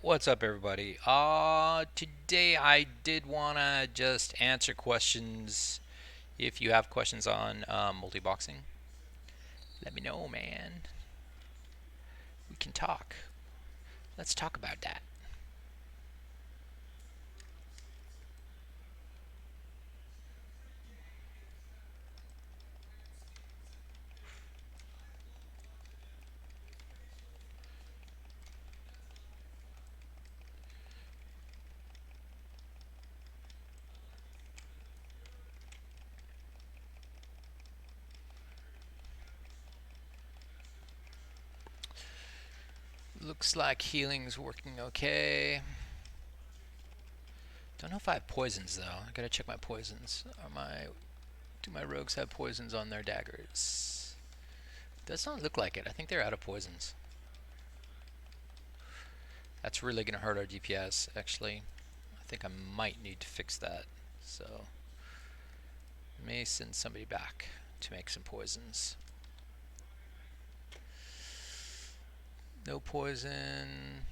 What's up, everybody? Today I did want to just answer questions. If you have questions on multiboxing, let me know, man. We can talk. Let's talk about that. Looks like healing's working okay. Don't know if I have poisons though. I gotta check my poisons. Do my rogues have poisons on their daggers? Does not look like it. I think they're out of poisons. That's really gonna hurt our DPS. Actually, I think I might need to fix that. So may send somebody back to make some poisons. No poison.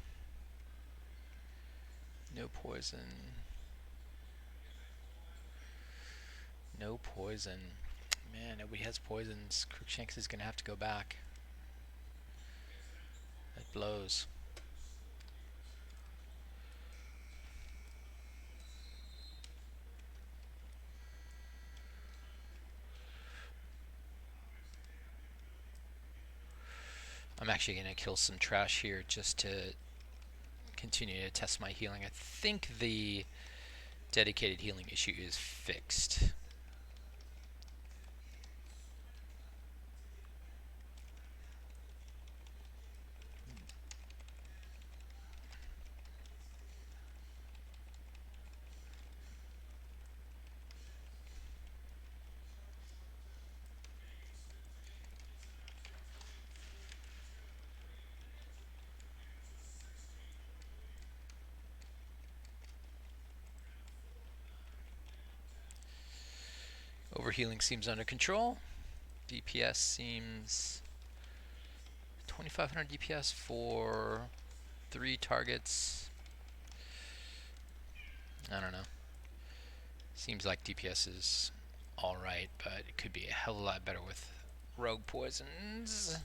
No poison. No poison. Man, nobody has poisons. Crookshanks is going to have to go back. That blows. I'm actually going to kill some trash here just to continue to test my healing. I think the dedicated healing issue is fixed. Overhealing seems under control. DPS seems 2500 DPS for 3 targets. I don't know. Seems like DPS is alright, but it could be a hell of a lot better with rogue poisons.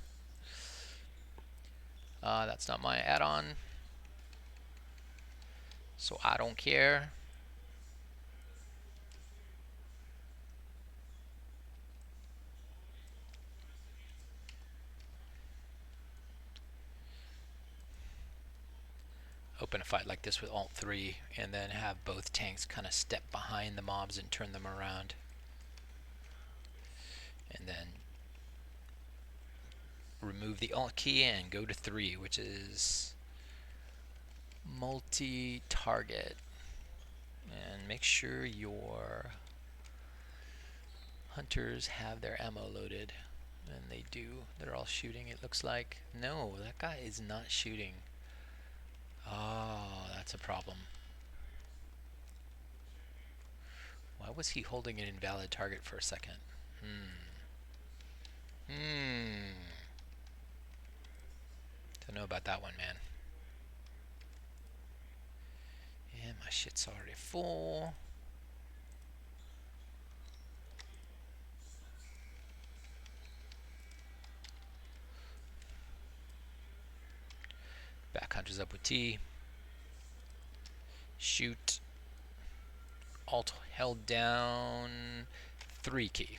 That's not my add-on, so I don't care. Open a fight like this with alt 3 and then have both tanks kind of step behind the mobs and turn them around. And then remove the alt key and go to 3, which is multi-target. And make sure your hunters have their ammo loaded. And they do. They're all shooting, it looks like. No, that guy is not shooting. Oh, that's a problem. Why was he holding an invalid target for a second? Don't know about that one, man. And my shit's already full. Back hunters up with T. Shoot. Alt held down 3 key.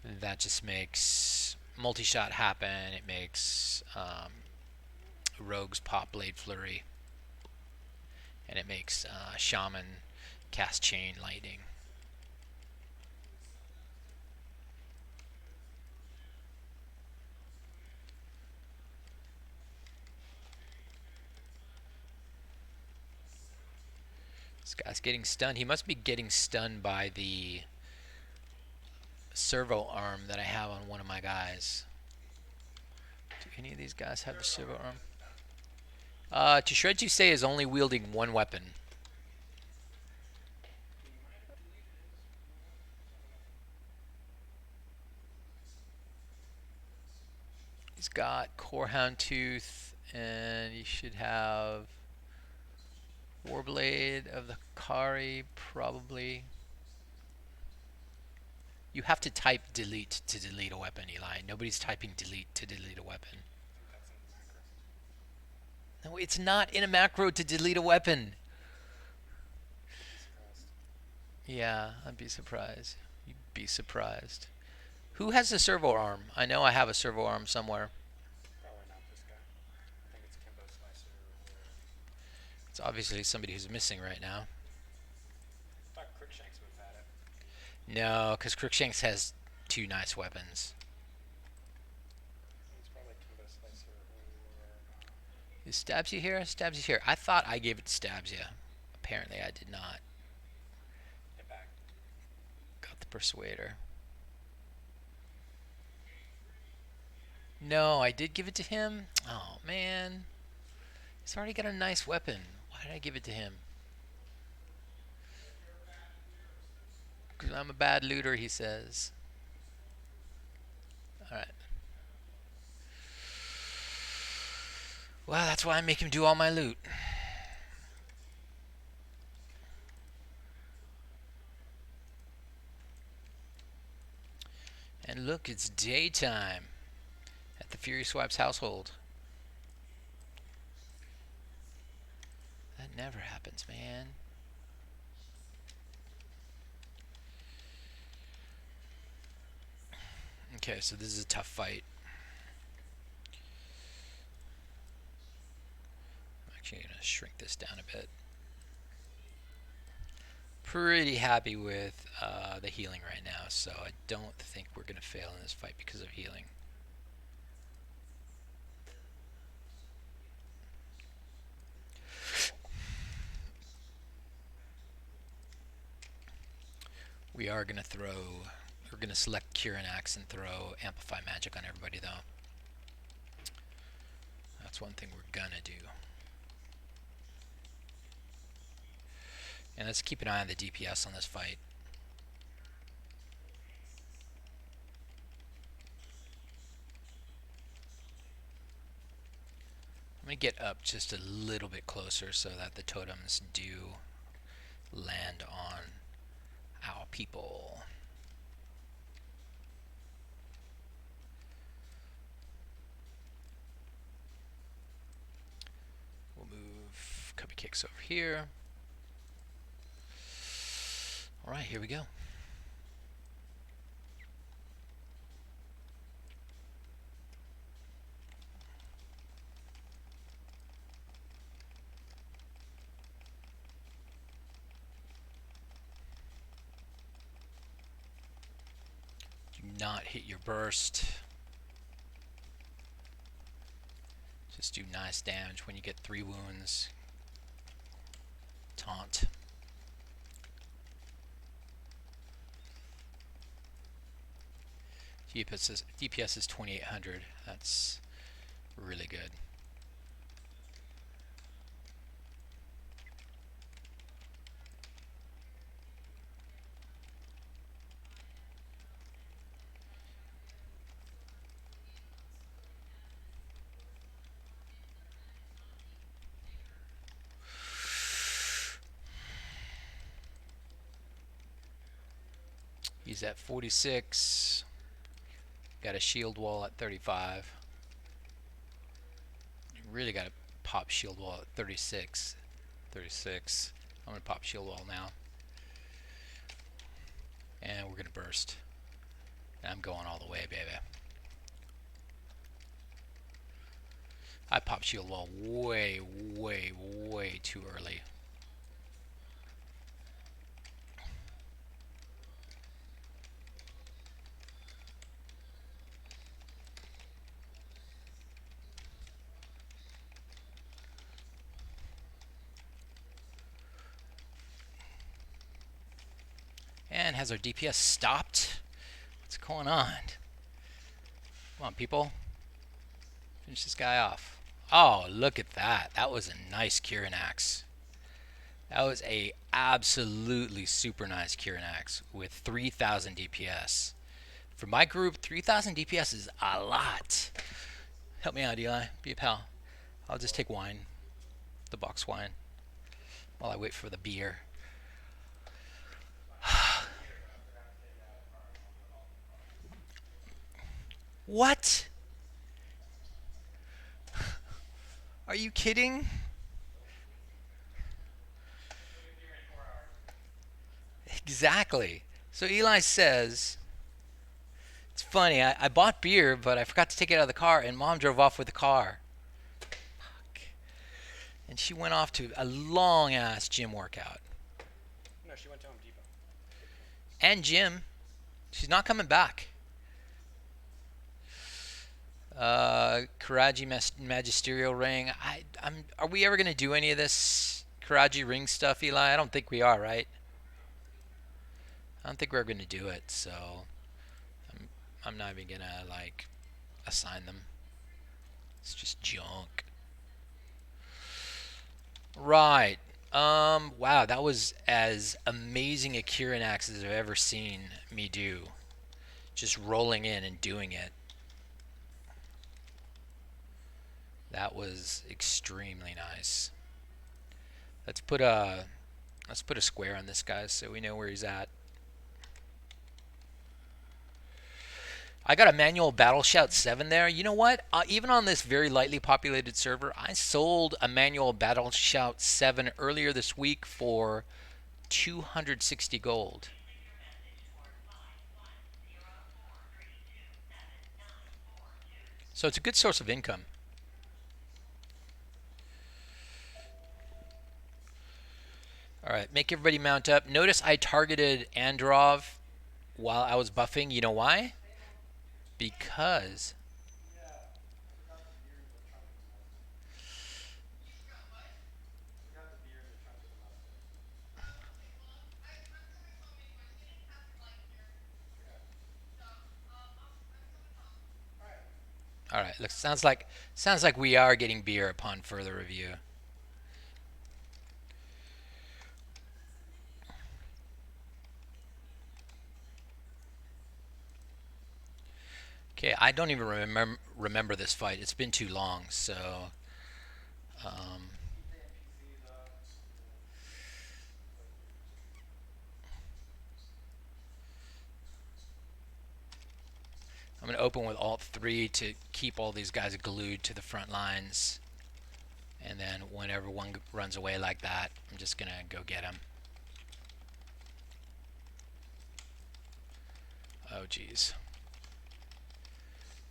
That just makes multi-shot happen. It makes rogues pop blade flurry. And it makes shaman cast chain lightning. This guy's getting stunned. He must be getting stunned by the servo arm that I have on one of my guys. Do any of these guys have the servo arm? To Shred You Say is only wielding one weapon. He's got Core Hound Tooth, and he should have Warblade of the Kari, probably. You have to type delete to delete a weapon, Eli. Nobody's typing delete to delete a weapon. No, it's not in a macro to delete a weapon. Yeah, I'd be surprised. You'd be surprised. Who has a servo arm? I know I have a servo arm somewhere. It's obviously somebody who's missing right now. No, because Crookshanks has two nice weapons. Is Stabs you here? Stabs you here. I thought I gave it to Stabs you. Apparently I did not. Got the Persuader. No, I did give it to him. Oh, man. He's already got a nice weapon. Why did I give it to him? Because I'm a bad looter, he says. Alright. Well, that's why I make him do all my loot. And look, it's daytime at the Fury Swipes household. That never happens, man. Okay, so this is a tough fight. I'm actually going to shrink this down a bit. Pretty happy with the healing right now, so I don't think we're going to fail in this fight because of healing. We are going to throw, we're going to select Cure and Axe and throw Amplify Magic on everybody though. That's one thing we're going to do. And let's keep an eye on the DPS on this fight. I'm going to get up just a little bit closer so that the totems do land on our people. We'll move Cubby Cakes over here. Alright, here we go. Do not hit your burst. Just do nice damage when you get 3 wounds. Taunt. DPS is 2800. That's really good. He's at 46. Got a shield wall at 35. You really got to pop shield wall at 36. 36. I'm going to pop shield wall now. And we're going to burst. And I'm going all the way, baby. I popped shield wall way, way, way too early. And has our DPS stopped? What's going on? Come on, people. Finish this guy off. Oh, look at that. That was a nice Kirin Axe. That was a absolutely super nice Kirin Axe with 3000 DPS. For my group, 3000 DPS is a lot. Help me out, Eli. Be a pal. I'll just take wine. The box wine. while I wait for the beer. What? Are you kidding? Exactly. So Eli says, it's funny, I bought beer, but I forgot to take it out of the car, and Mom drove off with the car. Fuck. And she went off to a long ass gym workout. No, she went to Home Depot. And gym. She's not coming back. Karaji Magisterial ring. Are we ever going to do any of this Karaji ring stuff, Eli? I don't think we are, right? I don't think we're going to do it, so I'm not even going to, like, assign them. It's just junk. Right. Wow, that was as amazing a Kieran axe as I've ever seen me do. Just rolling in and doing it. That was extremely nice. Let's put a square on this guy so we know where he's at. I got a manual Battle Shout 7 there. You know what? Even on this very lightly populated server, I sold a manual Battle Shout 7 earlier this week for 260 gold. So it's a good source of income. All right, make everybody mount up. Notice I targeted Androv while I was buffing. You know why? Because all right, looks sounds like we are getting beer upon further review. Okay, I don't even remember this fight. It's been too long, so um, I'm going to open with Alt 3 to keep all these guys glued to the front lines. And then whenever one runs away like that, I'm just going to go get him. Oh, geez.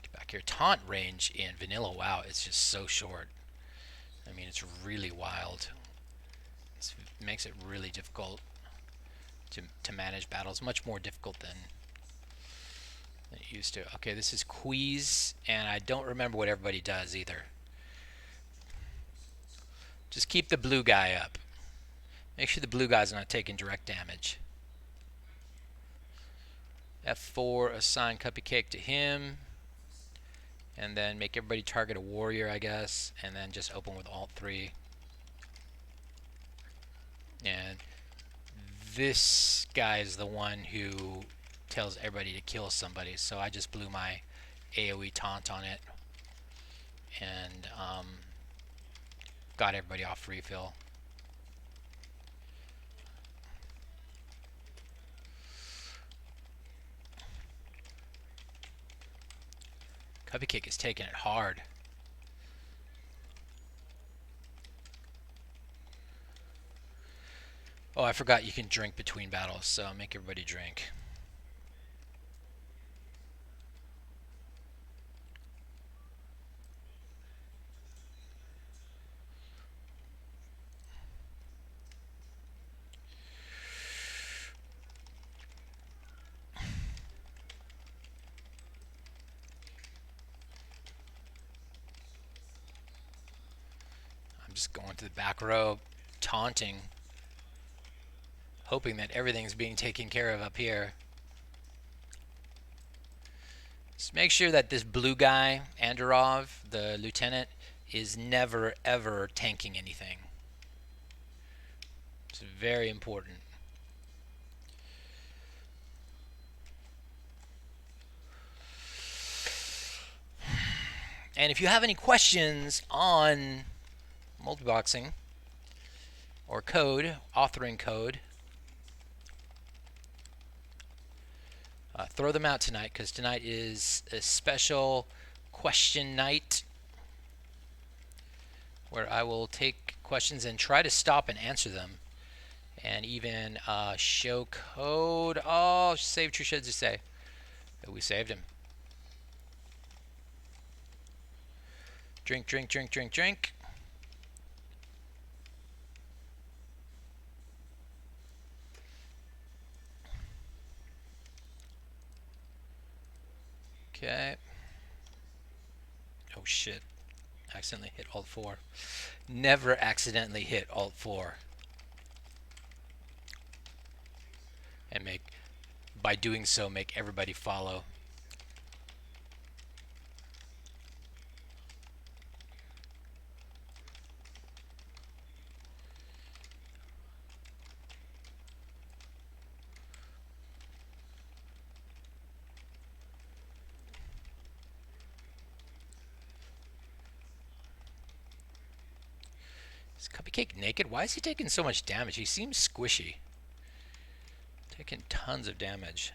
Get back here. Taunt range in vanilla, wow, it's just so short. I mean, it's really wild. It makes it really difficult to manage battles. Much more difficult than it used to. Okay, this is Queeze, and I don't remember what everybody does either. Just keep the blue guy up. Make sure the blue guy's not taking direct damage. F4, assign cupcake to him. And then make everybody target a warrior, I guess. And then just open with Alt 3. And this guy is the one who tells everybody to kill somebody. So I just blew my AoE taunt on it. And got everybody off refill. Cupcake is taking it hard. Oh, I forgot you can drink between battles, so make everybody drink. I'm just going to the back row, taunting, hoping that everything's being taken care of up here. Just make sure that this blue guy, Andorov, the lieutenant, is never ever tanking anything. It's very important. And if you have any questions on multiboxing, or code, authoring code. Throw them out tonight because tonight is a special question night where I will take questions and try to stop and answer them. And even show code. Oh, save True Sheds to say. We saved him. Drink, drink, drink, drink, drink. Okay. Oh shit. Accidentally hit Alt 4. Never accidentally hit Alt 4. And by doing so, make everybody follow. Is Cupcake naked? Why is he taking so much damage? He seems squishy. Taking tons of damage.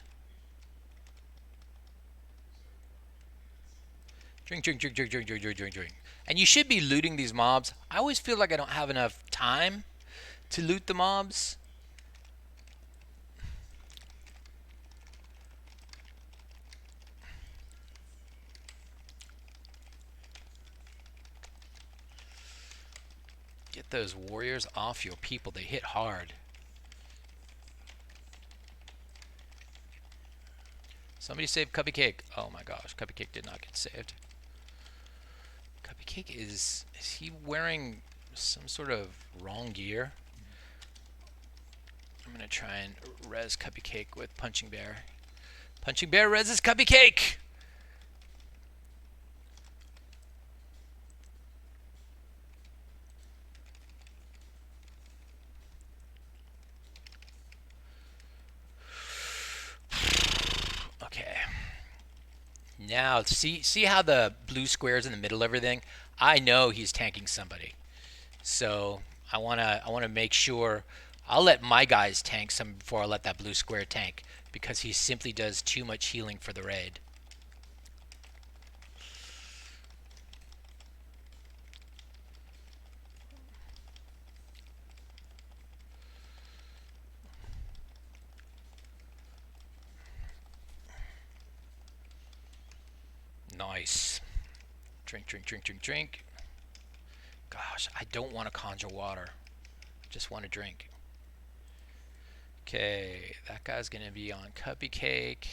Drink, drink, drink, drink, drink, drink, drink, drink, drink. And you should be looting these mobs. I always feel like I don't have enough time to loot the mobs. Get those warriors off your people. They hit hard. Somebody save Cupcake. Oh my gosh, Cupcake did not get saved. Cupcake is he wearing some sort of wrong gear? I'm gonna try and res Cupcake with Punching Bear. Punching Bear reses Cupcake! Okay. Now see how the blue squares in the middle of everything? I know he's tanking somebody. So I wanna make sure I'll let my guys tank some before I let that blue square tank because he simply does too much healing for the raid. Nice. Drink, drink, drink, drink, drink. Gosh, I don't want to conjure water. Just want to drink. Okay, that guy's gonna be on Cupcake.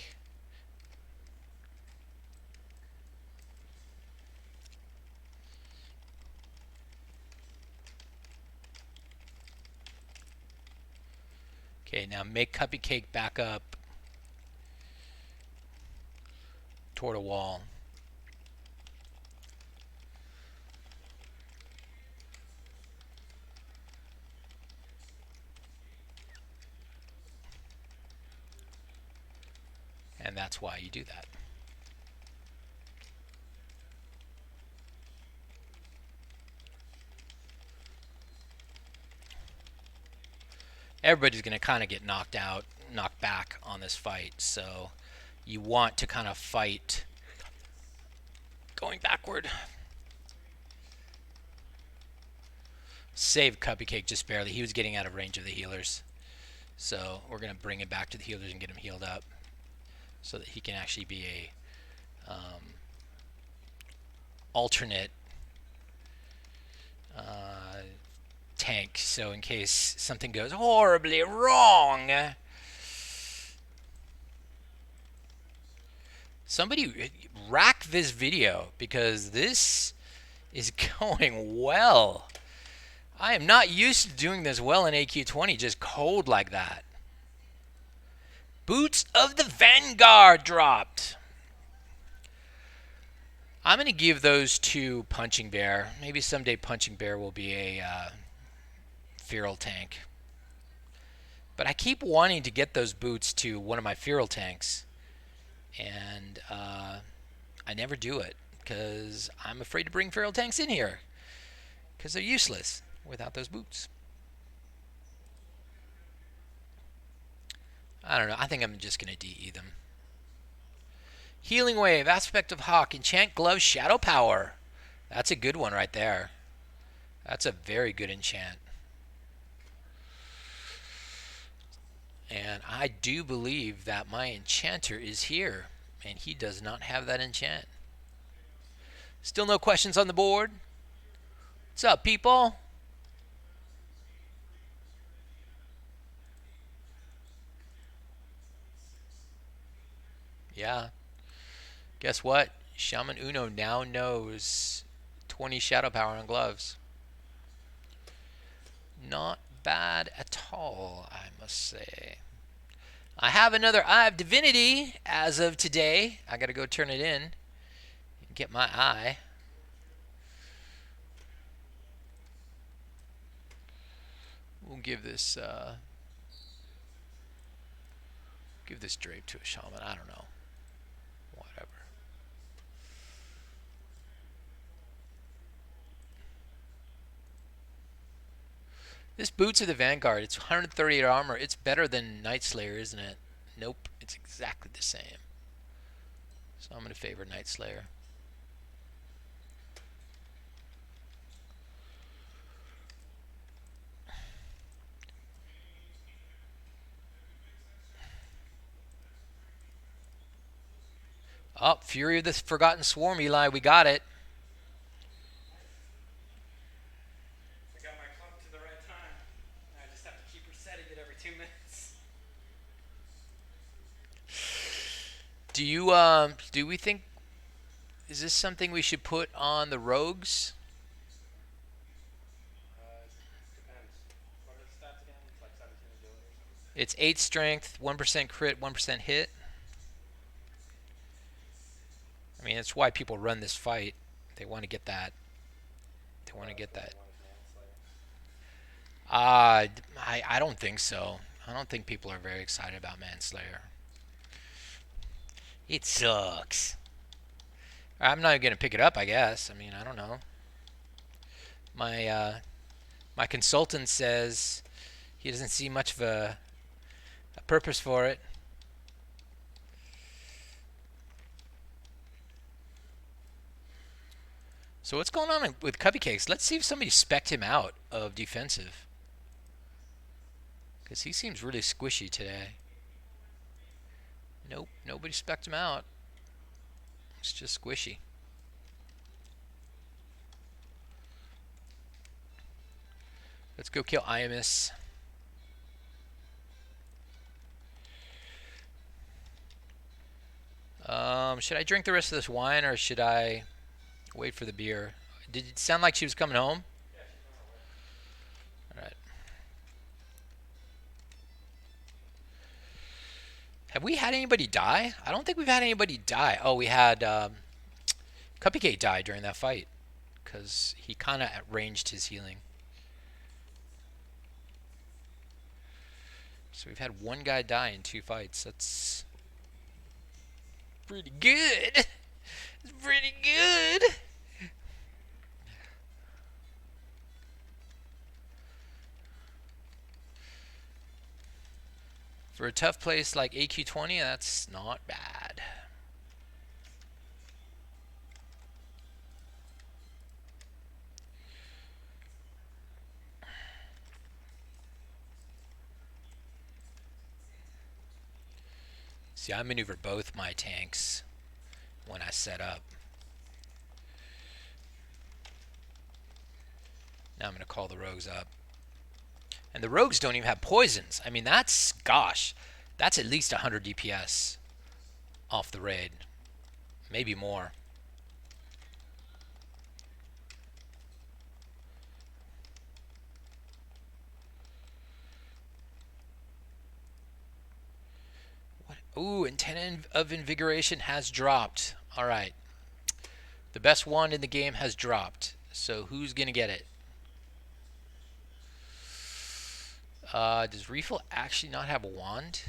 Okay, now make Cupcake back up toward a wall. And that's why you do that. Everybody's going to kind of get knocked out, knocked back on this fight. So you want to kind of fight going backward. Save Cupcake just barely. He was getting out of range of the healers. So we're going to bring him back to the healers and get him healed up so that he can actually be a alternate tank. So in case something goes horribly wrong, somebody rack this video because this is going well. I am not used to doing this well in AQ20, just cold like that. Boots of the Vanguard dropped. I'm going to give those to Punching Bear. Maybe someday Punching Bear will be a feral tank. But I keep wanting to get those boots to one of my feral tanks. And I never do it because I'm afraid to bring feral tanks in here because they're useless without those boots. I don't know. I think I'm just going to DE them. Healing Wave, Aspect of Hawk, Enchant Glove, Shadow Power. That's a good one right there. That's a very good enchant. And I do believe that my enchanter is here. And he does not have that enchant. Still no questions on the board. What's up, people? Yeah. Guess what? Shaman Uno now knows 20 Shadow Power on gloves. Not bad at all, I must say. I have another Eye of Divinity as of today. I gotta go turn it in and get my eye. We'll give this drape to a shaman. I don't know. Whatever. This Boots of the Vanguard, it's 138 armor. It's better than Night Slayer, isn't it? Nope, it's exactly the same. So I'm going to favor Night Slayer. Oh, Fury of the Forgotten Swarm, Eli, we got it. I got my clock to the right time. I just have to keep resetting it every 2 minutes. Do we think, is this something we should put on the rogues? Depends. What are the stats again? It's like 17 agility or something. It's 8 strength, 1% crit, 1% hit. I mean, that's why people run this fight. They want to get that. They want to get that. I don't think so. I don't think people are very excited about Manslayer. It sucks. I'm not going to pick it up, I guess. I mean, I don't know. My consultant says he doesn't see much of a purpose for it. So what's going on with Cupcakes? Let's see if somebody spec'd him out of defensive. Because he seems really squishy today. Nope, nobody spec'd him out. It's just squishy. Let's go kill Iamus. Should I drink the rest of this wine or should I wait for the beer? Did it sound like she was coming home? Yeah, she's on her way. All right. Have we had anybody die? I don't think we've had anybody die. Oh, we had Cupcake die during that fight because he kind of ranged his healing. So we've had one guy die in 2 fights. That's pretty good. It's pretty good. For a tough place like AQ20, that's not bad. See, I maneuver both my tanks when I set up. Now I'm going to call the rogues up. And the rogues don't even have poisons. I mean, that's, gosh, that's at least 100 DPS off the raid. Maybe more. What? Ooh, Antenna of Invigoration has dropped. All right. The best wand in the game has dropped. So who's going to get it? Does Refill actually not have a wand?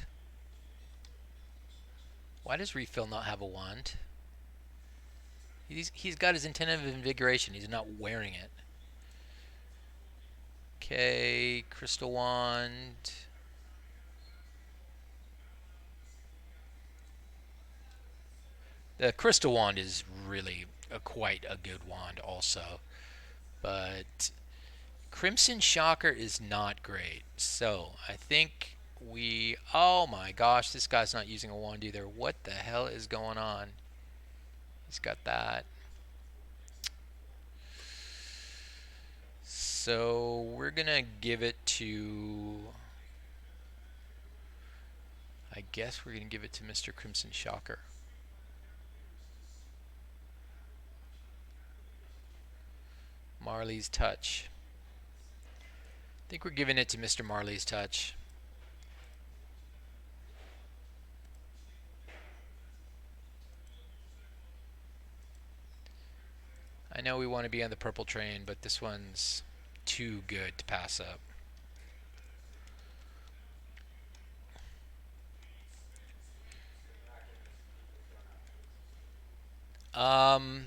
Why does Refill not have a wand? He's got his Antenna of Invigoration. He's not wearing it. Okay, Crystal Wand. The Crystal Wand is really quite a good wand, also. But Crimson Shocker is not great. So I think we. Oh my gosh, this guy's not using a wand either. What the hell is going on? He's got that. So we're gonna give it to. I guess we're gonna give it to Mr. Crimson Shocker. Marley's Touch. I think we're giving it to Mr. Marley's Touch. I know we want to be on the purple train, but this one's too good to pass up. Um,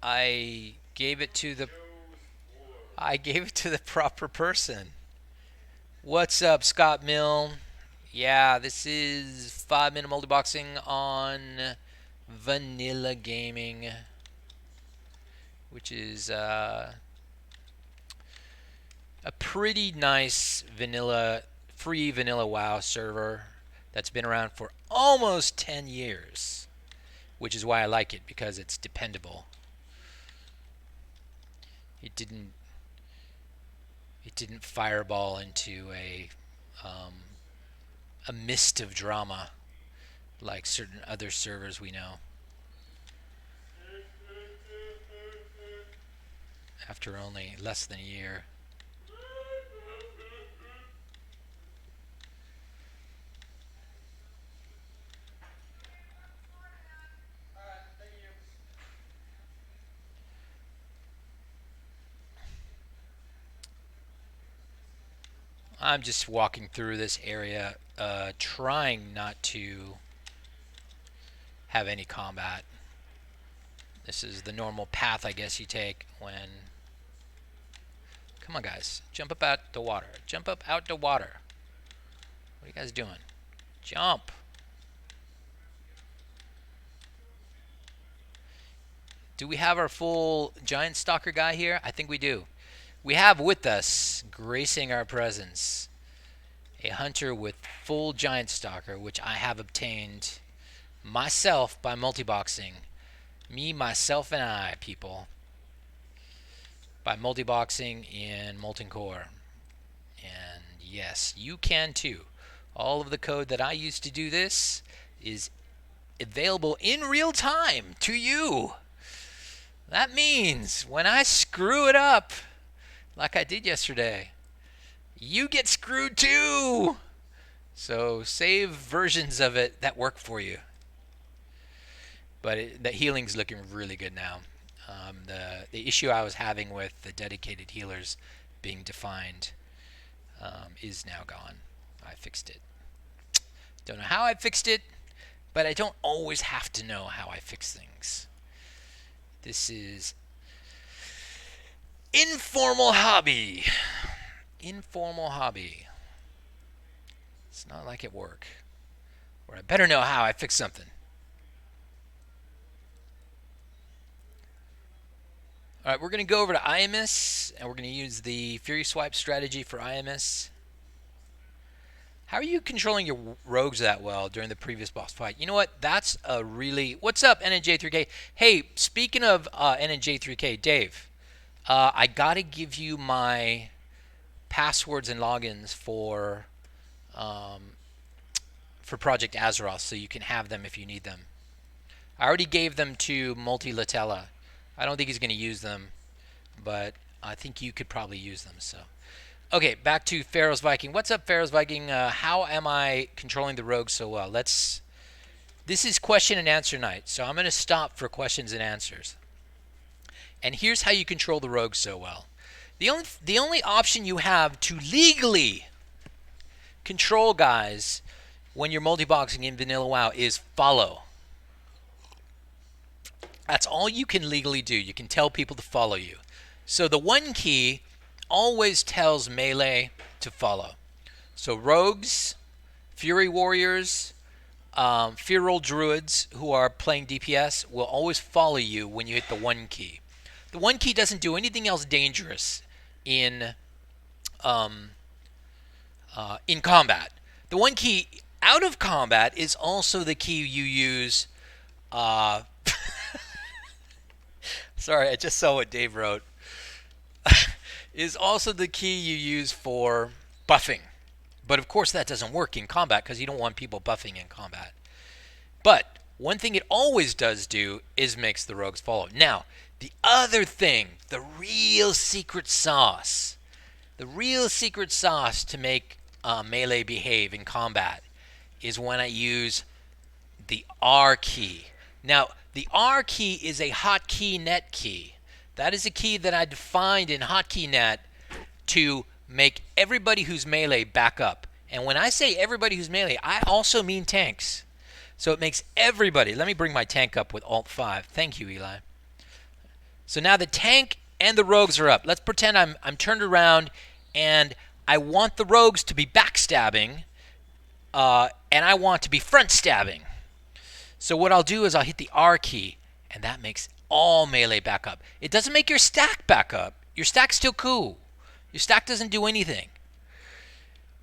I gave it to the I gave it to the proper person. What's up, Scott Mill? Yeah, this is 5 minute multiboxing on Vanilla Gaming, which is a pretty nice free vanilla WoW server that's been around for almost 10 years, which is why I like it, because it's dependable. It didn't fireball into a mist of drama like certain other servers we know. After only less than a year. I'm just walking through this area, trying not to have any combat. This is the normal path, I guess, you take when... Come on, guys. Jump up out the water. Jump up out the water. What are you guys doing? Jump. Do we have our full Giant Stalker guy here? I think we do. We have with us, gracing our presence, a hunter with full Giant Stalker, which I have obtained myself by multiboxing. Me, myself, and I, people. By multiboxing in Molten Core. And yes, you can too. All of the code that I used to do this is available in real time to you. That means when I screw it up, like I did yesterday, you get screwed too. So save versions of it that work for you. But the healing's looking really good now. The issue I was having with the dedicated healers being defined is now gone. I fixed it. Don't know how I fixed it, but I don't always have to know how I fix things. This is informal hobby. Informal hobby. It's not like at work, where I better know how I fix something. All right, we're going to go over to IMS, and we're going to use the Fury Swipe strategy for IMS. How are you controlling your rogues that well during the previous boss fight? You know what? That's a really... What's up, NNJ3K? Hey, speaking of NNJ3K, Dave, I got to give you my passwords and logins for Project Azeroth, so you can have them if you need them. I already gave them to Multi-Latella. I don't think he's going to use them, but I think you could probably use them. So, okay, back to Pharaoh's Viking. What's up, Pharaoh's Viking? How am I controlling the rogue so well? This is question and answer night, so I'm going to stop for questions and answers. And here's how you control the rogue so well. The only option you have to legally control guys when you're multiboxing in Vanilla WoW is follow. That's all you can legally do. You can tell people to follow you. So the one key always tells melee to follow. So rogues, fury warriors, Fear Roll Druids who are playing DPS will always follow you when you hit the 1 key. The 1 key doesn't do anything else dangerous in um, in combat. The 1 key out of combat is also the key you use. Uh, sorry, I just saw what Dave wrote. Is also the key you use for buffing. But of course, that doesn't work in combat because you don't want people buffing in combat. But one thing it always does do is makes the rogues follow. Now, the other thing, the real secret sauce to make melee behave in combat is when I use the R key. Now, the R key is a hotkey net key. That is a key that I defined in hotkey net to make everybody who's melee back up. And when I say everybody who's melee, I also mean tanks. So it makes everybody. Let me bring my tank up with Alt 5. Thank you, Eli. So now the tank and the rogues are up. Let's pretend I'm turned around and I want the rogues to be backstabbing and I want to be front stabbing. So what I'll do is I'll hit the R key and that makes all melee back up. It doesn't make your stack back up. Your stack's still cool. Your stack doesn't do anything.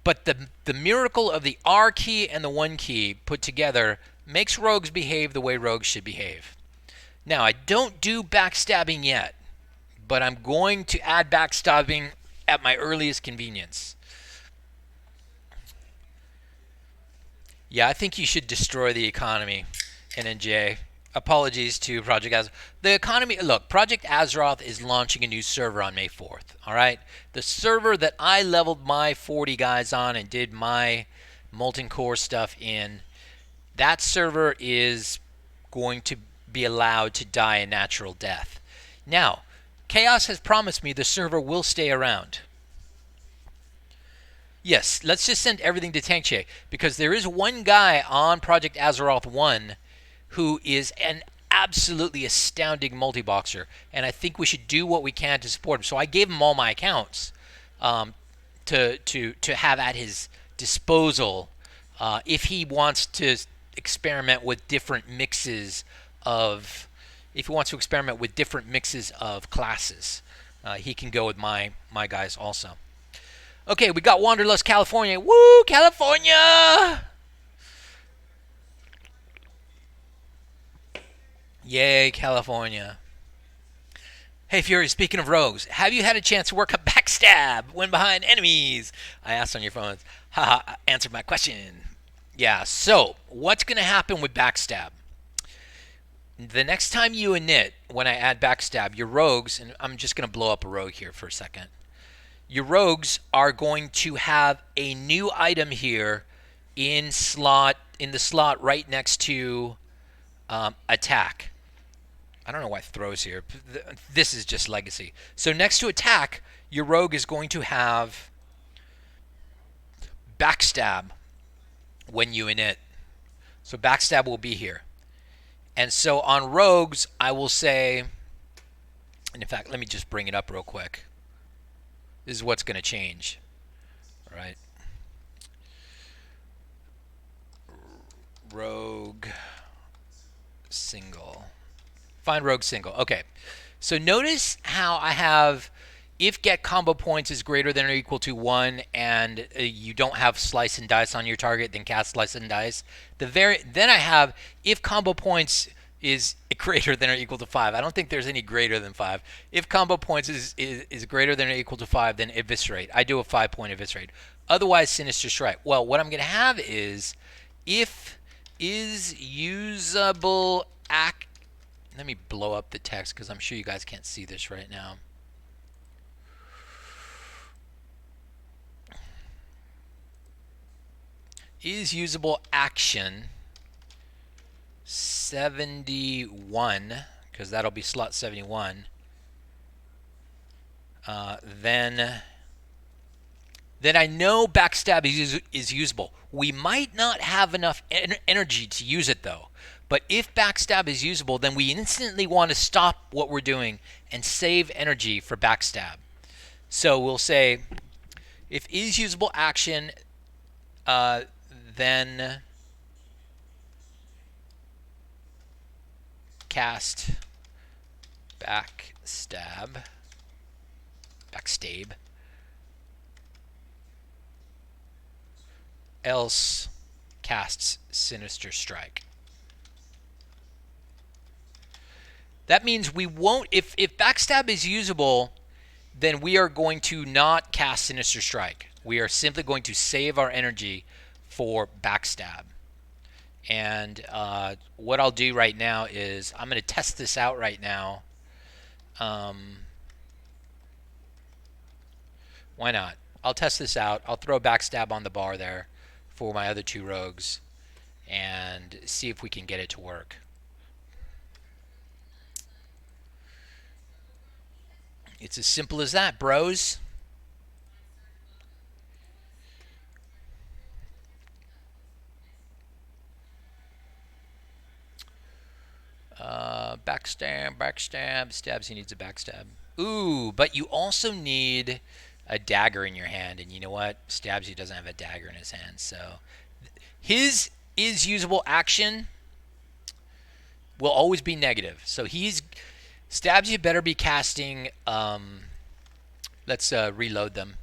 But the miracle of the R key and the 1 key put together makes rogues behave the way rogues should behave. Now, I don't do backstabbing yet, but I'm going to add backstabbing at my earliest convenience. Yeah, I think you should destroy the economy, NNJ. Apologies to Project Azeroth. The economy, look, Project Azeroth is launching a new server on May 4th, all right? The server that I leveled my 40 guys on and did my Molten Core stuff in, that server is going to be allowed to die a natural death. Now, Chaos has promised me the server will stay around. Yes, let's just send everything to Tankche, because there is one guy on Project Azeroth 1 who is an absolutely astounding multiboxer, and I think we should do what we can to support him. So I gave him all my accounts to have at his disposal if he wants to experiment with different mixes of classes. He can go with my guys also. Okay, we got Wanderlust California. Woo, California! Yay, California. Hey, Fury, speaking of rogues, have you had a chance to work a backstab when behind enemies? I asked on your phones. Haha, answered my question. Yeah, so what's going to happen with backstab? The next time you init, when I add backstab, your rogues, and I'm just going to blow up a rogue here for a second. Your rogues are going to have a new item here in the slot right next to attack. I don't know why throws here. This is just legacy. So next to attack, your rogue is going to have backstab when you init. So backstab will be here. And so on rogues, I will say, and in fact, let me just bring it up real quick. This is what's going to change. All right. Rogue single. Find rogue single. Okay. So notice how I have if get combo points is greater than or equal to 1 and you don't have slice and dice on your target, then cast slice and dice. Then I have if combo points is greater than or equal to 5. I don't think there's any greater than 5. If combo points is greater than or equal to 5, then eviscerate. I do a 5-point eviscerate. Otherwise, sinister strike. Well, what I'm going to have is if is usable act. Let me blow up the text because I'm sure you guys can't see this right now. Is usable action 71, because that'll be slot 71, then I know backstab is usable. We might not have enough energy to use it though. But if backstab is usable, then we instantly want to stop what we're doing and save energy for backstab. So we'll say if is usable action, then cast backstab, else casts sinister strike. That means we won't, if backstab is usable, then we are going to not cast sinister strike. We are simply going to save our energy for backstab. And what I'll do right now is I'm going to test this out right now. Why not? I'll test this out. I'll throw backstab on the bar there for my other two rogues and see if we can get it to work. It's as simple as that, bros. Backstab. Stabs, he needs a backstab. Ooh, but you also need a dagger in your hand, and you know what? Stabsy doesn't have a dagger in his hand, so his is usable action will always be negative. So he's Stabsy better be casting. Let's reload them.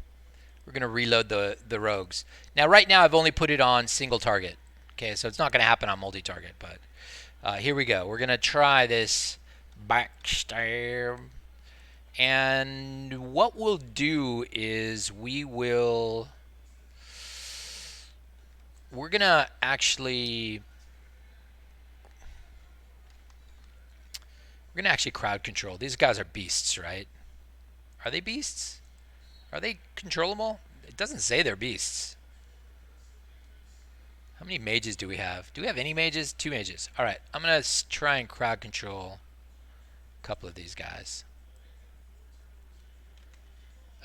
We're gonna reload the rogues. Now, right now, I've only put it on single target. Okay, so it's not gonna happen on multi-target, but here we go. We're gonna try this backstab. And what we'll do is we're gonna actually crowd control. These guys are beasts, right? Are they beasts? Are they controllable? It doesn't say they're beasts. How many mages do we have? Do we have any mages? 2 mages. All right, I'm gonna try and crowd control a couple of these guys.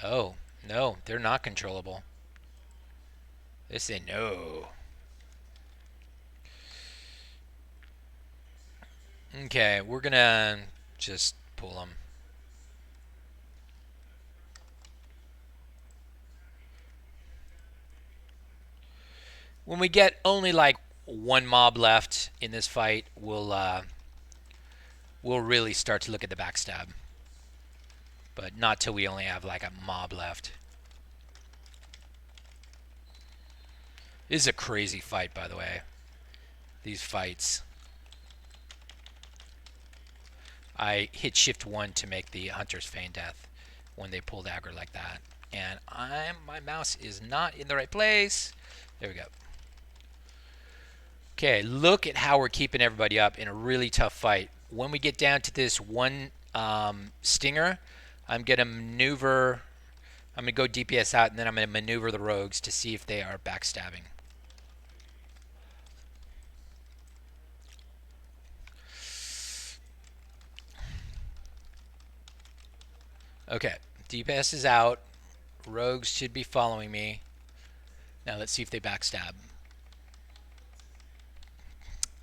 Oh, no, they're not controllable. They say no. Okay, we're gonna just pull them. When we get only like one mob left in this fight, we'll really start to look at the backstab. But not till we only have like a mob left. This is a crazy fight, by the way. These fights. I hit shift 1 to make the hunters feign death when they pull dagger like that. And my mouse is not in the right place. There we go. Okay, look at how we're keeping everybody up in a really tough fight. When we get down to this one stinger, I'm going to maneuver. I'm going to go DPS out, and then I'm going to maneuver the rogues to see if they are backstabbing. Okay, DPS is out. Rogues should be following me. Now let's see if they backstab.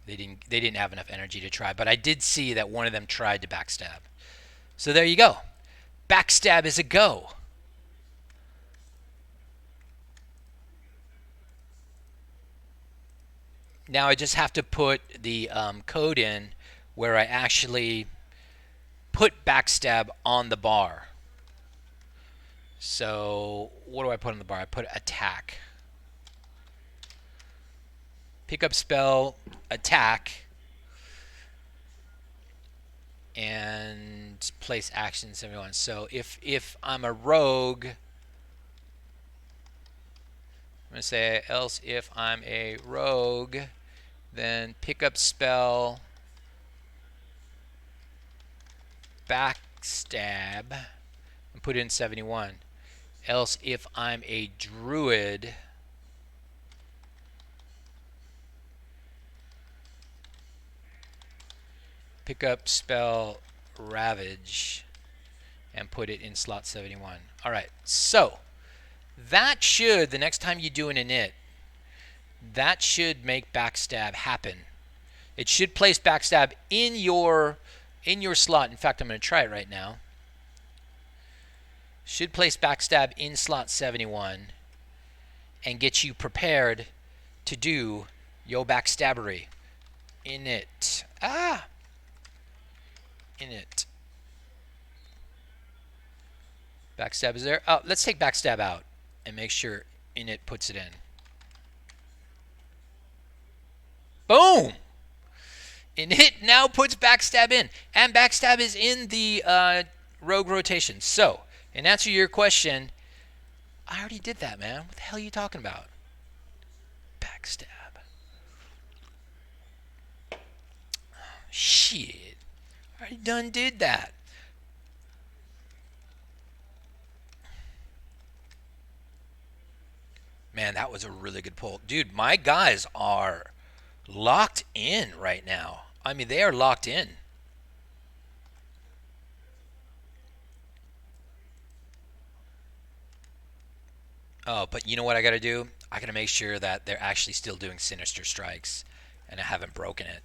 They didn't have enough energy to try, but I did see that one of them tried to backstab. So there you go. Backstab is a go. Now I just have to put the code in where I actually put backstab on the bar. So what do I put on the bar? I put attack. Pick up spell, attack, and place action 71. So if I'm a rogue, I'm going to say else if I'm a rogue, then pick up spell, backstab, and put in 71. Else if I'm a druid, pick up spell ravage and put it in slot 71. All right, so that should, the next time you do an init, that should make backstab happen. It should place backstab in your slot. In fact, I'm going to try it right now. Should place backstab in slot 71 and get you prepared to do your backstabbery. Init. In it. Backstab is there. Oh, let's take backstab out and make sure in it puts it in. Boom! In it now puts backstab in. And backstab is in the rogue rotation. So, in answer to your question, I already did that, man. What the hell are you talking about? Backstab. Shit. I already done did that. Man, that was a really good pull. Dude, my guys are locked in right now. I mean, they are locked in. Oh, but you know what I got to do? I got to make sure that they're actually still doing sinister strikes and I haven't broken it.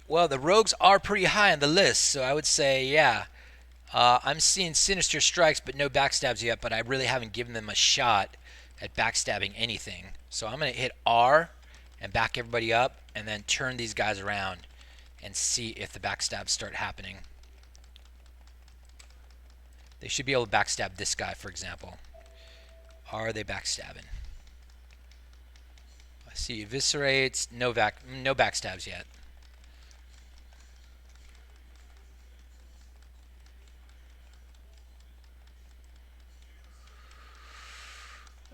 Well, the rogues are pretty high on the list, so I would say, yeah. I'm seeing sinister strikes, but no backstabs yet. But I really haven't given them a shot at backstabbing anything. So I'm gonna hit R and back everybody up, and then turn these guys around and see if the backstabs start happening. They should be able to backstab this guy, for example. Are they backstabbing? I see eviscerates. No backstabs yet.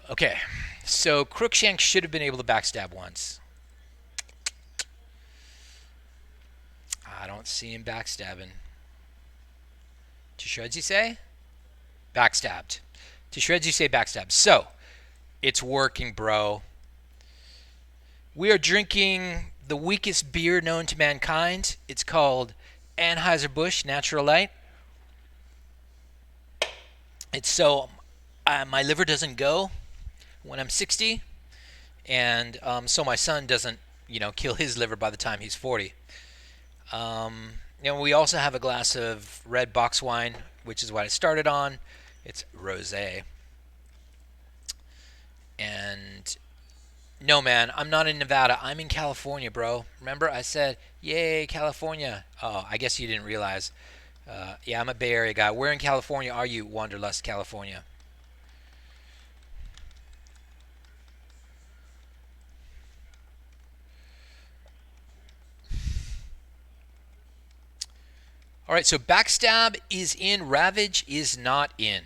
Okay, so Crookshank should have been able to backstab once. I don't see him backstabbing. To shreds, you say? Backstabbed. To shreds, you say backstabbed. So, it's working, bro. We are drinking the weakest beer known to mankind. It's called Anheuser-Busch Natural Light. It's so my liver doesn't go when I'm 60, and so my son doesn't, kill his liver by the time he's 40. We also have a glass of red box wine, which is what I started on. It's rosé. And no, man, I'm not in Nevada. I'm in California, bro. Remember, I said, "Yay, California!" Oh, I guess you didn't realize. Yeah, I'm a Bay Area guy. Where in California are you, Wanderlust, California? All right, so backstab is in, ravage is not in.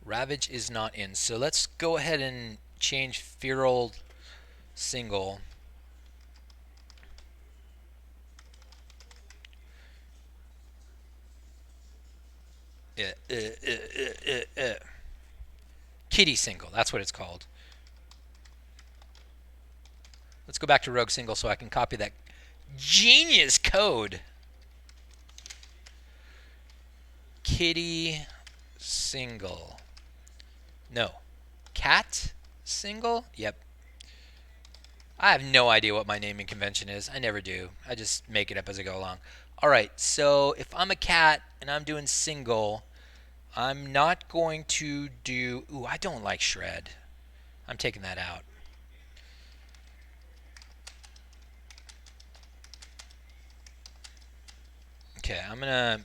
Ravage is not in. So let's go ahead and change feral single. Kitty single, that's what it's called. Let's go back to rogue single so I can copy that genius code. Kitty single. No. Cat single? Yep. I have no idea what my naming convention is. I never do. I just make it up as I go along. All right, so if I'm a cat and I'm doing single, I'm not going to do... Ooh, I don't like shred. I'm taking that out. Okay, I'm going to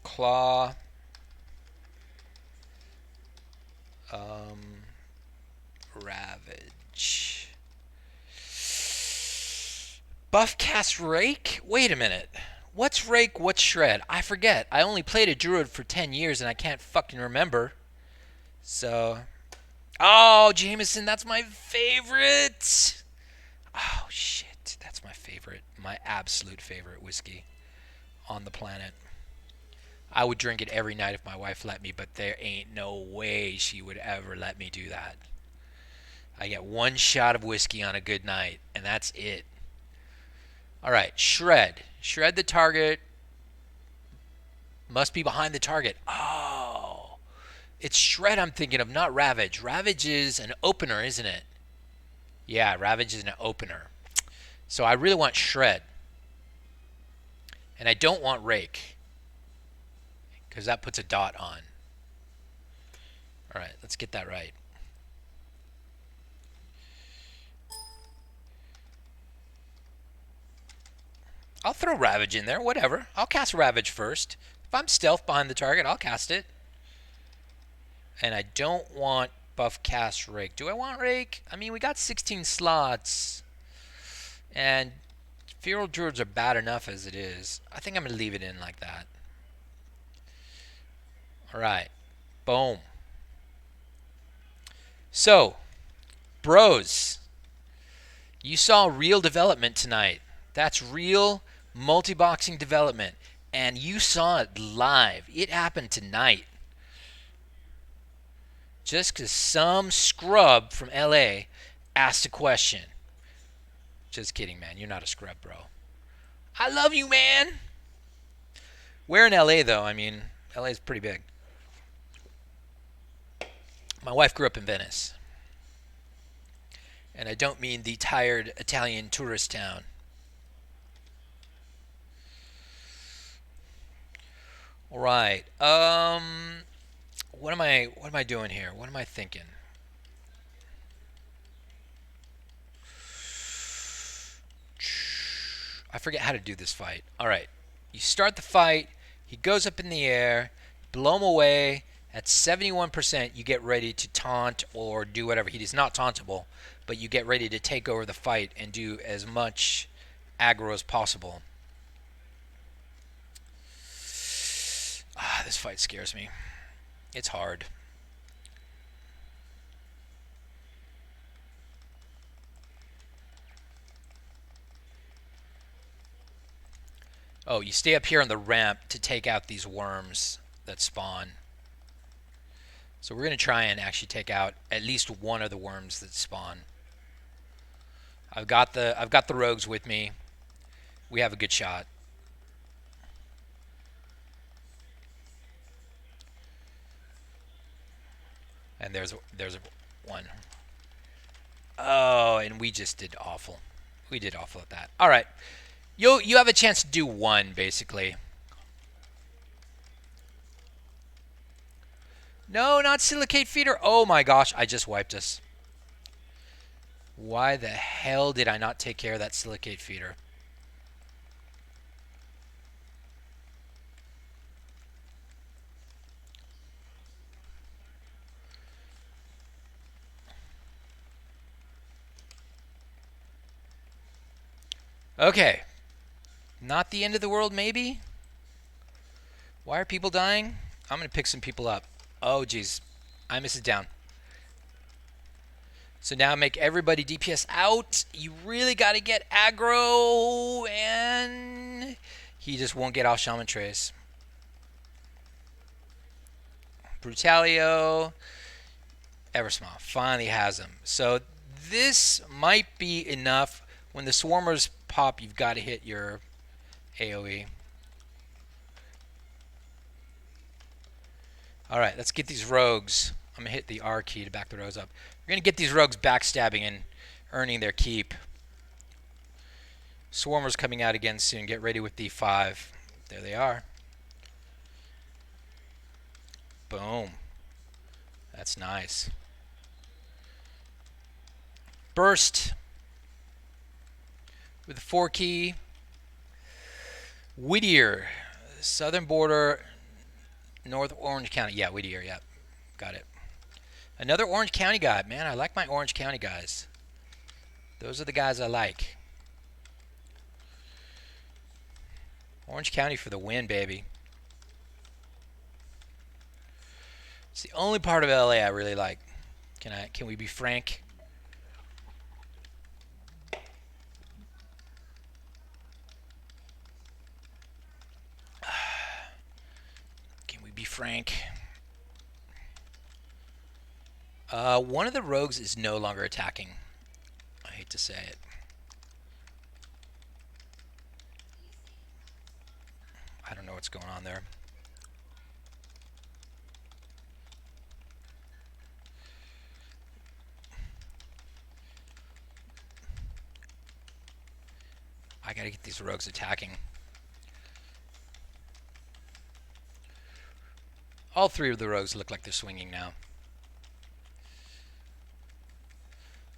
claw. Ravage. Buffcast Rake? Wait a minute. What's Rake? What's Shred? I forget. I only played a druid for 10 years and I can't fucking remember. So. Oh, Jameson, that's my favorite. Oh, shit. That's my favorite. My absolute favorite whiskey on the planet. I would drink it every night if my wife let me, but there ain't no way she would ever let me do that. I get one shot of whiskey on a good night, and that's it. All right, shred. Shred the target. Must be behind the target. Oh. It's Shred I'm thinking of, not Ravage. Ravage is an opener, isn't it? Yeah, Ravage is an opener. So I really want Shred. And I don't want Rake. Because that puts a dot on. Alright, let's get that right. I'll throw Ravage in there, whatever. I'll cast Ravage first. If I'm stealth behind the target, I'll cast it. And I don't want buff cast Rake. Do I want Rake? I mean, we got 16 slots. And Feral Druids are bad enough as it is. I think I'm going to leave it in like that. Alright. Boom. So, bros, you saw real development tonight. That's real multi-boxing development. And you saw it live. It happened tonight. Just because some scrub from LA asked a question. Just kidding, man. You're not a scrub, bro. I love you, man. Where in LA, though? I mean, LA is pretty big. My wife grew up in Venice. And I don't mean the tired Italian tourist town. All right. What am I doing here? What am I thinking? I forget how to do this fight. All right. You start the fight. He goes up in the air. Blow him away. At 71%, you get ready to taunt or do whatever. He is not tauntable, but you get ready to take over the fight and do as much aggro as possible. This fight scares me. It's hard. Oh, you stay up here on the ramp to take out these worms that spawn. So we're going to try and actually take out at least one of the worms that spawn. I've got the rogues with me. We have a good shot. And there's one. Oh, and we just did awful. We did awful at that. All right. You have a chance to do one, basically. No, not silicate feeder. Oh my gosh, I just wiped us. Why the hell did I not take care of that silicate feeder? Okay. Not the end of the world, maybe? Why are people dying? I'm going to pick some people up. Oh, jeez. I miss it down. So now make everybody DPS out. You really got to get aggro. And he just won't get off Shaman Trace. Brutalio. Eversmith finally has him. So this might be enough. When the Swarmers pop, you've got to hit your AoE. Alright, let's get these rogues. I'm going to hit the R key to back the rogues up. We're going to get these rogues backstabbing and earning their keep. Swarmers coming out again soon. Get ready with D5. There they are. Boom. That's nice. Burst with the 4 key. Whittier. Southern border. North Orange County. Yeah, Whittier. Yeah. Got it. Another Orange County guy. Man, I like my Orange County guys. Those are the guys I like. Orange County for the win, baby. It's the only part of LA I really like. Can we be frank? Can we be frank? One of the rogues is no longer attacking. I hate to say it. I don't know what's going on there. I gotta get these rogues attacking. All three of the rogues look like they're swinging now.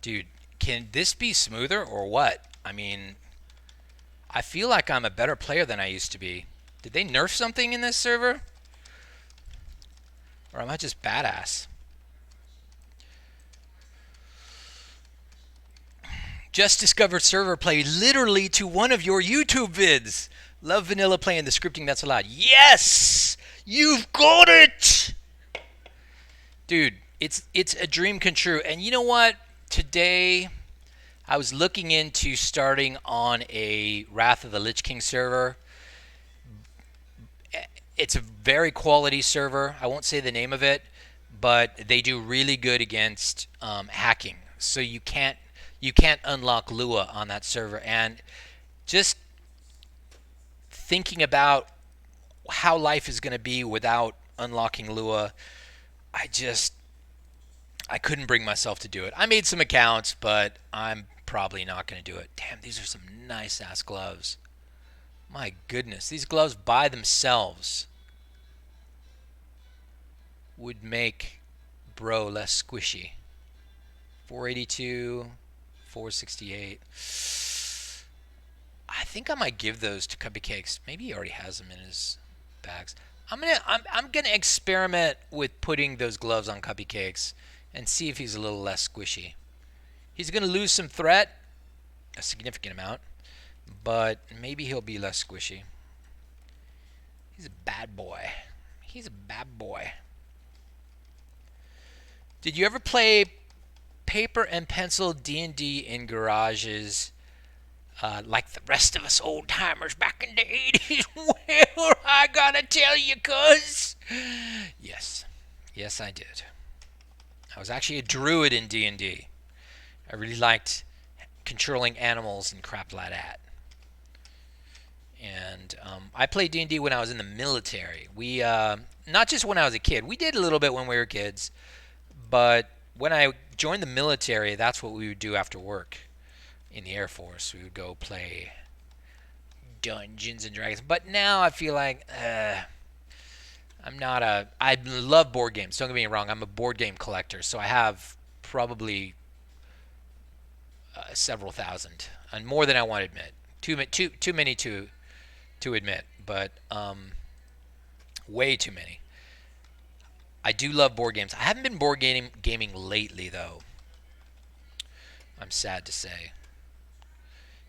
Dude, can this be smoother or what? I mean, I feel like I'm a better player than I used to be. Did they nerf something in this server? Or am I just badass? Just discovered server play literally to one of your YouTube vids. Love vanilla play and the scripting that's allowed. Yes! You've got it! Dude, it's a dream come true. And you know what? Today I was looking into starting on a Wrath of the Lich King server. It's a very quality server. I won't say the name of it, but they do really good against hacking. So you can't unlock Lua on that server. And just thinking about how life is going to be without unlocking Lua, I couldn't bring myself to do it. I made some accounts, but I'm probably not going to do it. Damn, these are some nice ass gloves. My goodness, these gloves by themselves would make bro less squishy. 482, 468. I think I might give those to Cubby Cakes. Maybe he already has them in his bags. I'm gonna experiment with putting those gloves on Cubby Cakes and see if he's a little less squishy. He's gonna lose some threat, a significant amount, but maybe he'll be less squishy. He's a bad boy. He's a bad boy. Did you ever play paper and pencil D&D in garages like the rest of us old timers back in the 80s? Well, I gotta tell you, cuz. Yes. Yes, I did. I was actually a druid in D&D. I really liked controlling animals and crap like that. And I played D&D when I was in the military. We not just when I was a kid. We did a little bit when we were kids, but when I joined the military, that's what we would do after work in the Air Force. We would go play Dungeons and Dragons. But now I feel like I'm not a. I love board games. Don't get me wrong. I'm a board game collector, so I have probably several thousand, and more than I want to admit. Too many to admit, but way too many. I do love board games. I haven't been gaming lately, though. I'm sad to say.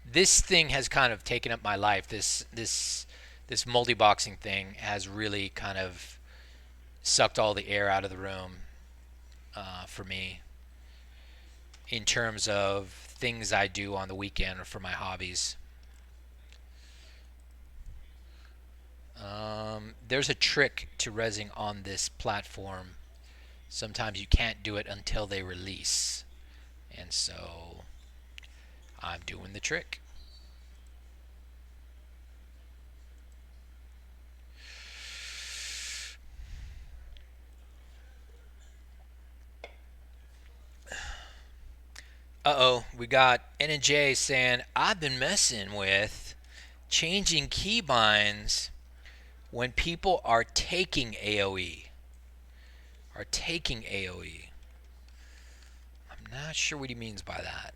This thing has kind of taken up my life. This multi-boxing thing has really kind of sucked all the air out of the room for me in terms of things I do on the weekend or for my hobbies. There's a trick to rezzing on this platform. Sometimes you can't do it until they release. And so I'm doing the trick. Uh-oh, we got N and J saying, I've been messing with changing keybinds when people are taking AoE. Are taking AoE. I'm not sure what he means by that.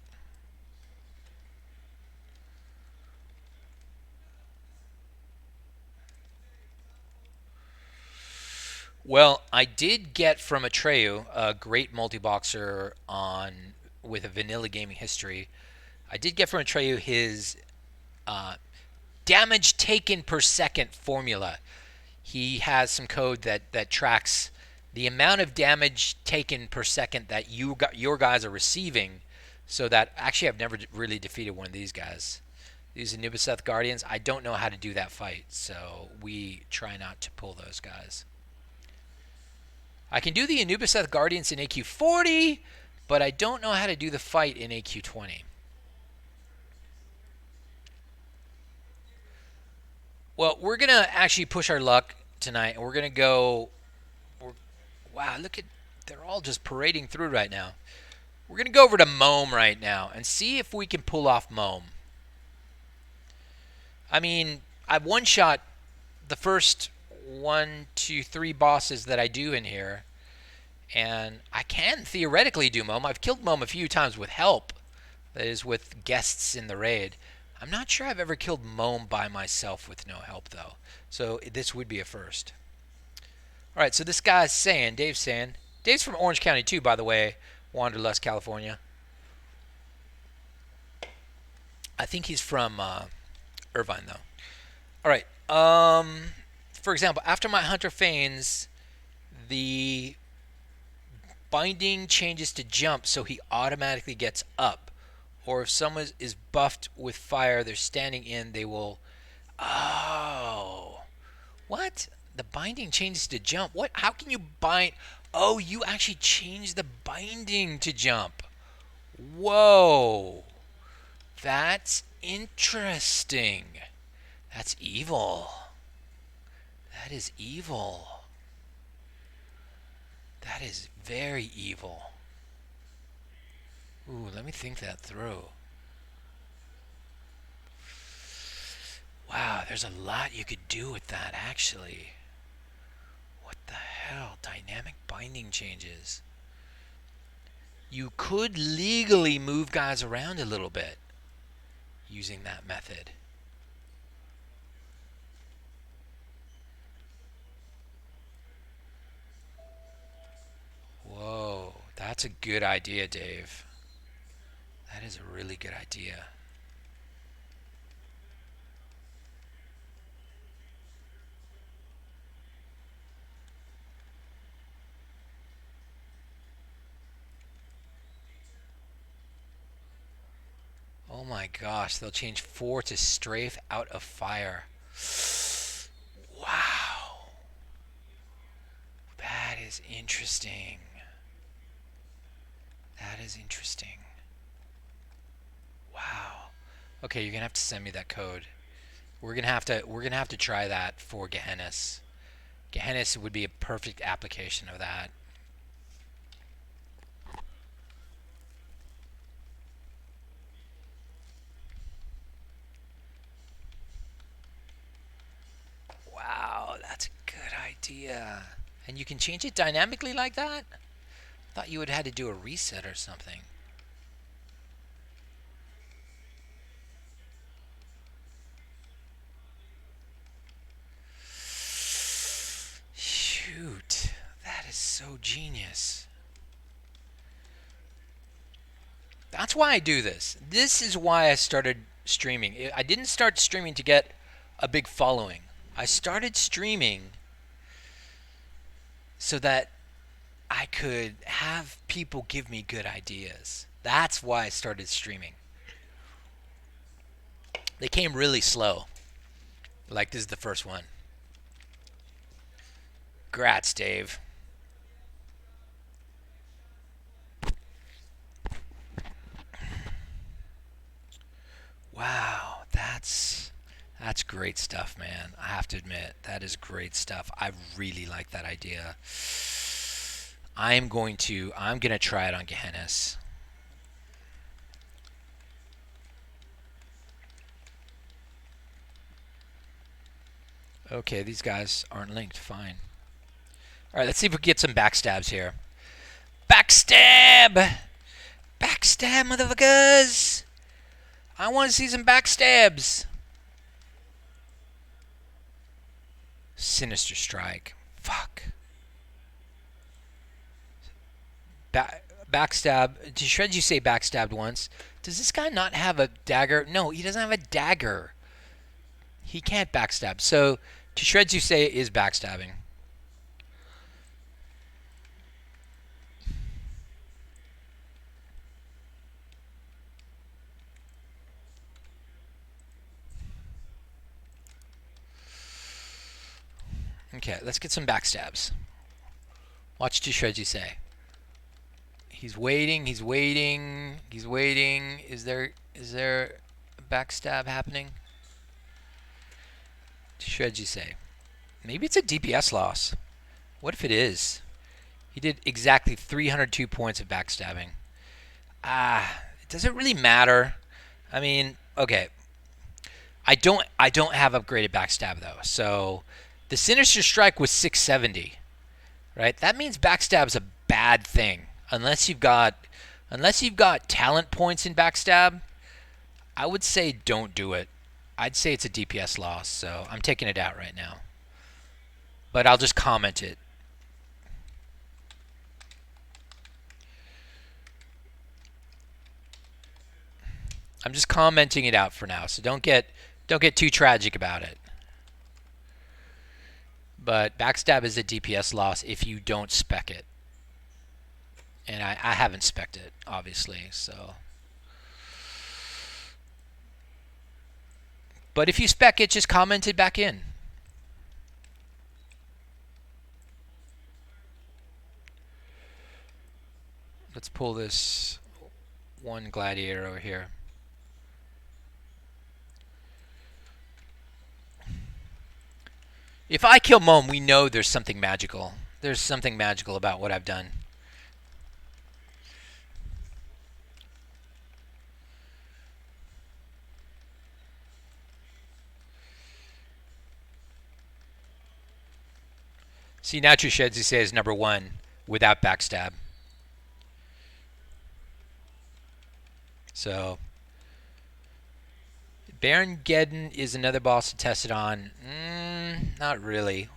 Well, I did get from Atreyu, a great multi-boxer on with a vanilla gaming history. I did get from Atreyu his uh, damage taken per second formula. He has some code that tracks the amount of damage taken per second that your guys are receiving. So that actually I've never really defeated one of these guys. These Anubiseth Guardians, I don't know how to do that fight, so we try not to pull those guys. I can do the Anubiseth Guardians in AQ 40, but I don't know how to do the fight in AQ 20. Well, we're going to actually push our luck tonight, and we're going to go. Wow, look at. They're all just parading through right now. We're going to go over to Mome right now and see if we can pull off Mome. I mean, I've one shot the first one, two, three bosses that I do in here, and I can theoretically do Mome. I've killed Mome a few times with help, that is, with guests in the raid. I'm not sure I've ever killed Mome by myself with no help, though. So this would be a first. All right, so this guy's saying, Dave's saying, Dave's from Orange County, too, by the way, Wanderlust, California. I think he's from Irvine, though. All right. For example, after my Hunter feigns, the binding changes to jump, so he automatically gets up. Or if someone is buffed with fire, they're standing in, they will. Oh, what? The binding changes to jump. What? How can you bind? Oh, you actually change the binding to jump. Whoa, that's interesting. That's evil. That is evil. That is very evil. Ooh, let me think that through. Wow, there's a lot you could do with that, actually. What the hell? Dynamic binding changes. You could legally move guys around a little bit using that method. Whoa, that's a good idea, Dave. That is a really good idea. Oh my gosh, they'll change 4 to strafe out of fire. Wow, that is interesting. That is interesting. Wow. Okay, you're gonna have to send me that code. We're gonna have to try that for Gehenna's. Gehenna's would be a perfect application of that. Wow, that's a good idea. And you can change it dynamically like that? Thought you would have had to do a reset or something. Shoot, that is so genius. That's why I do this. This is why I started streaming. I didn't start streaming to get a big following. I started streaming so that I could have people give me good ideas. That's why I started streaming. They came really slow. Like this is the first one. Grats, Dave. Wow, that's great stuff, man. I have to admit, that is great stuff. I really like that idea. I'm gonna try it on Gehenna's. Okay, these guys aren't linked. Fine. All right, let's see if we can get some backstabs here. Backstab! Backstab, motherfuckers! I want to see some backstabs. Sinister strike. Fuck. Backstab. To shreds, you say backstabbed once. Does this guy not have a dagger? No, he doesn't have a dagger. He can't backstab. So, to shreds, you say is backstabbing. Okay, let's get some backstabs. Watch to shreds, you say. He's waiting. He's waiting. He's waiting. Is there a backstab happening? To shreds, you say. Maybe it's a DPS loss. What if it is? He did exactly 302 points of backstabbing. Does it really matter? I mean, okay. I don't have upgraded backstab though. So the Sinister Strike was 670, right? That means backstab's a bad thing. Unless you've got talent points in backstab, I would say don't do it. I'd say it's a DPS loss, so I'm taking it out right now. But I'll just comment it. I'm just commenting it out for now, so don't get too tragic about it. But backstab is a DPS loss if you don't spec it, and I haven't spec'd it obviously. So, but if you spec it, just comment it back in. Let's pull this one gladiator over here. If I kill Mom, we know there's something magical. There's something magical about what I've done. See, Natri Sheds, he says number one without backstab. So, Baron Geddon is another boss to test it on. Not really.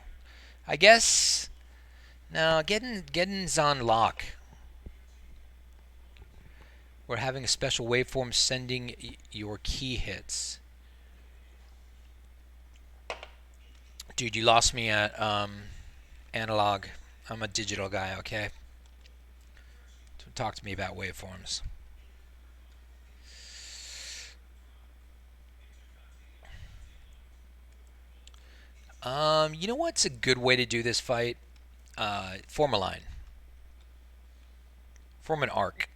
I guess no. Geddon's on lock. We're having a special waveform sending your key hits. Dude, you lost me at analog. I'm a digital guy, okay? So talk to me about waveforms. You know what's a good way to do this fight? Form a line. Form an arc.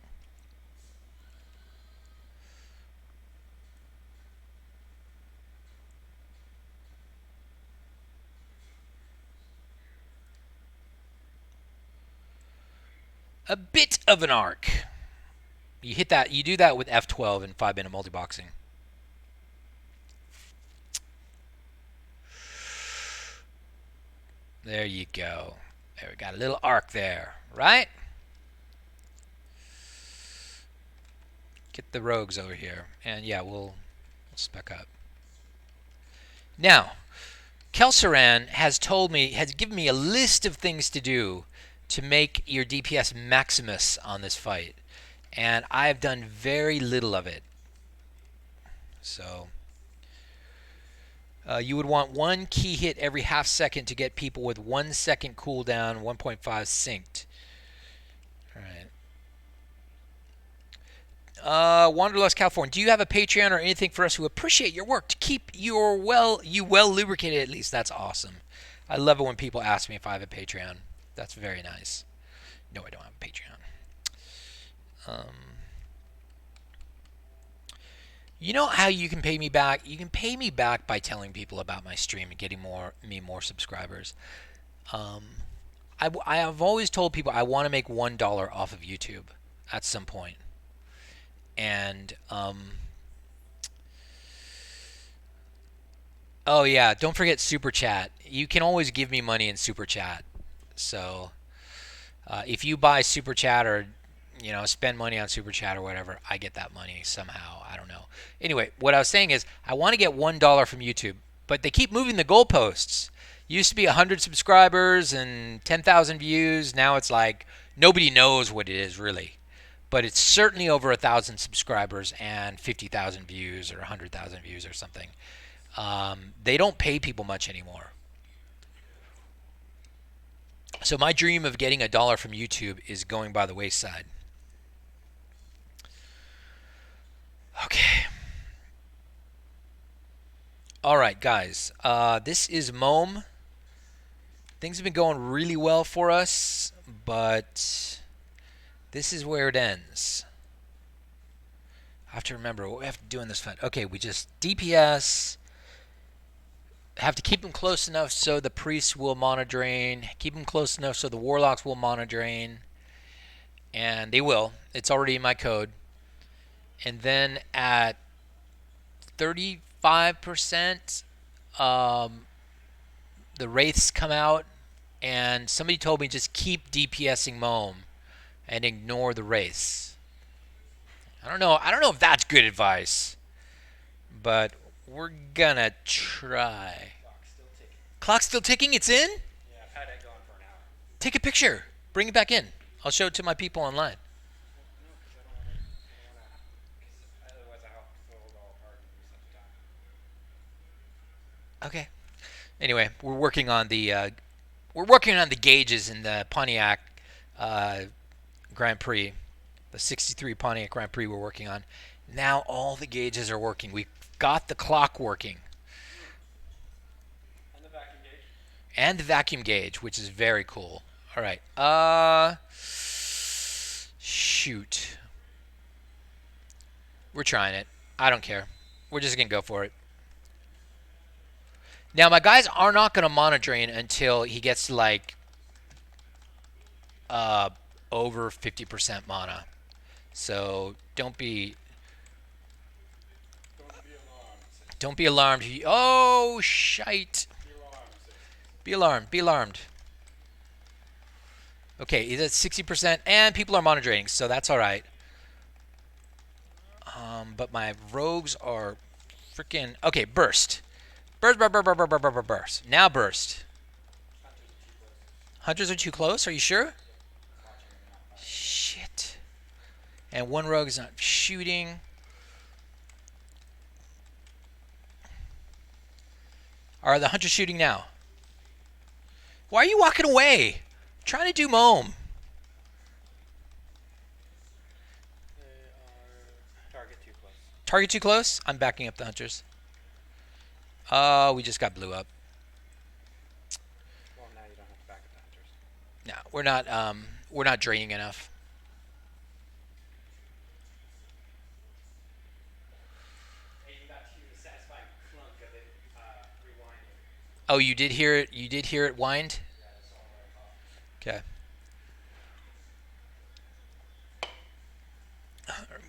A bit of an arc. You hit that. You do that with F12 in 5-minute multiboxing. There you go. There we got a little arc there, right? Get the rogues over here, and yeah, we'll spec up. Now, Kelsaran has given me a list of things to do to make your DPS Maximus on this fight, and I've done very little of it. So, you would want one key hit every half second to get people with 1 second cooldown, 1.5 synced. All right. Wanderlust California, do you have a Patreon or anything for us who appreciate your work to keep you well lubricated at least? That's awesome. I love it when people ask me if I have a Patreon. That's very nice. No, I don't have a Patreon. You know how you can pay me back? You can pay me back by telling people about my stream and getting more subscribers. I have always told people I want to make $1 off of YouTube at some point. And oh yeah, don't forget Super Chat. You can always give me money in Super Chat. So if you buy Super Chat or spend money on Super Chat or whatever, I get that money somehow. I don't know. Anyway, what I was saying is I want to get $1 from YouTube, but they keep moving the goalposts. Used to be 100 subscribers and 10,000 views. Now it's like nobody knows what it is really. But it's certainly over 1,000 subscribers and 50,000 views or 100,000 views or something. They don't pay people much anymore. So my dream of getting $1 from YouTube is going by the wayside. Okay. All right, guys. This is Mome. Things have been going really well for us, but this is where it ends. I have to remember what we have to do in this fight. Okay, we just DPS. Have to keep them close enough so the priests will mana drain. Keep them close enough so the warlocks will mana drain. And they will. It's already in my code. And then at 30, 5%, um, the wraiths come out, and somebody told me just keep DPSing Moam and ignore the wraiths. I don't know. I don't know if that's good advice, but we're gonna try. Clock's still ticking. Clock's still ticking. It's in. Yeah, I've had it going for an hour. Take a picture. Bring it back in. I'll show it to my people online. No, because I don't want to. Because otherwise I'll have to throw it all apart and reset the time. Okay. Anyway, we're working on the gauges in the Pontiac uh, Grand Prix, the '63 Pontiac Grand Prix. We're working on now. All the gauges are working. We've got the clock working And the vacuum gauge. and the vacuum gauge, which is very cool. All right. Shoot. We're trying it. I don't care. We're just gonna go for it. Now my guys are not gonna monitor in until he gets to like uh, over 50% mana. So don't be Don't be alarmed. don't be alarmed. Oh shite! Be alarmed. Be alarmed. Be alarmed. Okay, he's at 60%, and people are monitoring, so that's all right. But my rogues are freaking okay. Burst, burst, burst, burst, burst, burst, burst, burst. Now burst. Hunters are too close. Are you sure? Shit. And one rogue is not shooting. Are the hunters shooting now? Why are you walking away? I'm trying to do Moam. They are target too close. Target too close? I'm backing up the hunters. We just got blew up. Well, now you don't have to back up the hunters. No, we're not draining enough. Hey, you got to hear the satisfying clunk of it rewinding. Oh, you did hear it. You did hear it wind. Yeah, that's all I caught. Okay.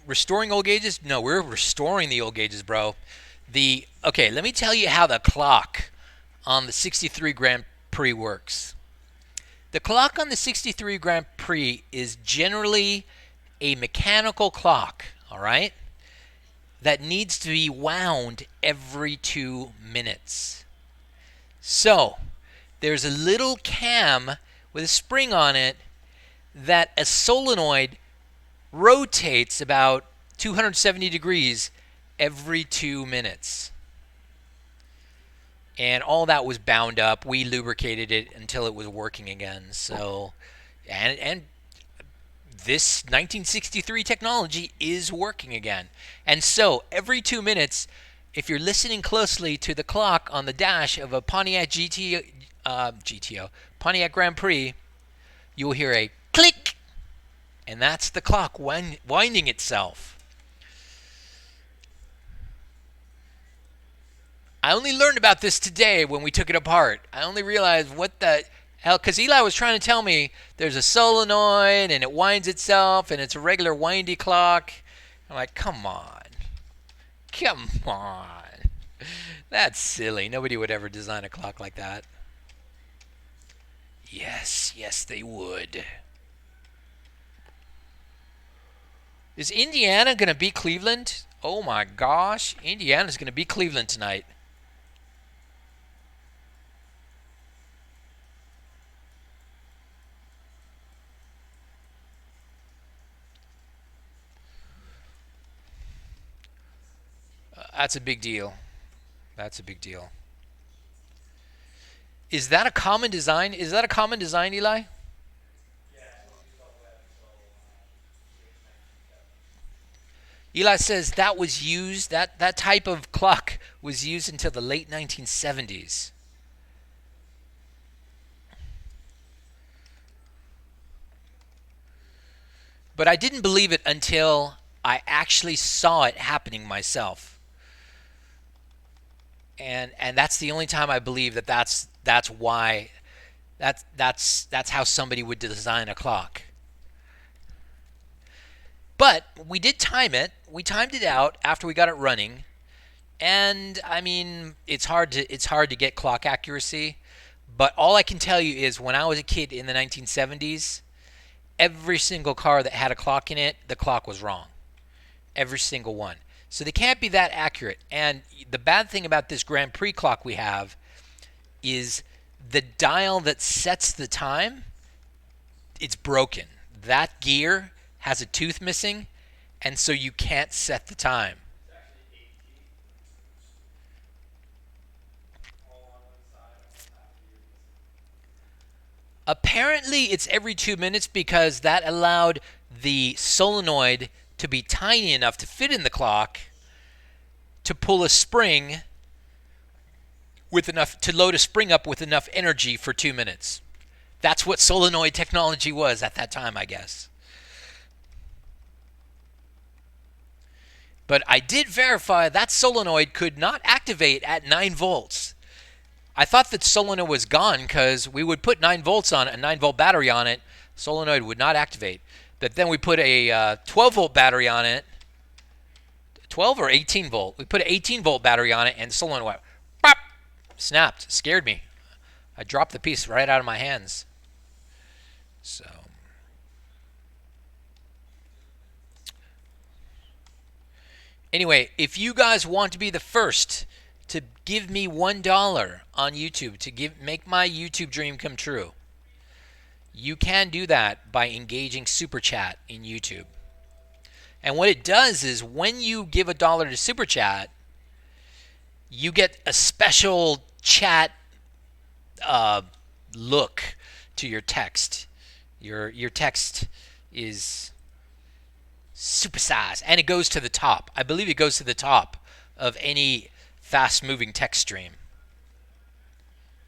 Restoring old gauges? No, we're restoring the old gauges, bro. Okay, let me tell you how the clock on the '63 Grand Prix works. The clock on the '63 Grand Prix is generally a mechanical clock, all right, that needs to be wound every 2 minutes. So, there's a little cam with a spring on it that a solenoid rotates about 270 degrees every 2 minutes. And all that was bound up. We lubricated it until it was working again. So, and this 1963 technology is working again. And so, every 2 minutes, if you're listening closely to the clock on the dash of a Pontiac GTO, Pontiac Grand Prix, you will hear a click, and that's the clock winding itself. I only learned about this today when we took it apart. I only realized what the hell, because Eli was trying to tell me there's a solenoid and it winds itself and it's a regular windy clock. I'm like, come on. Come on. That's silly. Nobody would ever design a clock like that. Yes, they would. Is Indiana going to beat Cleveland? Oh my gosh. Indiana's going to beat Cleveland tonight. That's a big deal. That's a big deal. Is that a common design? Is that a common design, Eli? Eli says that was used, that type of clock was used until the late 1970s. But I didn't believe it until I actually saw it happening myself. And that's the only time I believe that's why that's how somebody would design a clock. But we did time it. We timed it out after we got it running. And I mean, it's hard to get clock accuracy, but all I can tell you is when I was a kid in the 1970s, every single car that had a clock in it, the clock was wrong. Every single one. So they can't be that accurate. And the bad thing about this Grand Prix clock we have is the dial that sets the time, it's broken. That gear has a tooth missing, and so you can't set the time. It's actually 8 teeth, all on one side and one half of the ear missing. Apparently, it's every 2 minutes because that allowed the solenoid to be tiny enough to fit in the clock to pull a spring with enough to load a spring up with enough energy for 2 minutes. That's what solenoid technology was at that time, I guess. But I did verify that solenoid could not activate at 9 volts. I thought that solenoid was gone because we would put 9 volts on it, a 9-volt battery on it, solenoid would not activate. But then we put a 12-volt battery on it, 12 or 18 volt. We put an 18-volt battery on it, and the solenoid went pop, snapped. Scared me. I dropped the piece right out of my hands. So anyway, if you guys want to be the first to give me $1 on YouTube to make my YouTube dream come true, you can do that by engaging Super Chat in YouTube. And what it does is when you give $1 to Super Chat, you get a special chat look to your text. Your text is supersized, and it goes to the top. I believe it goes to the top of any fast-moving text stream.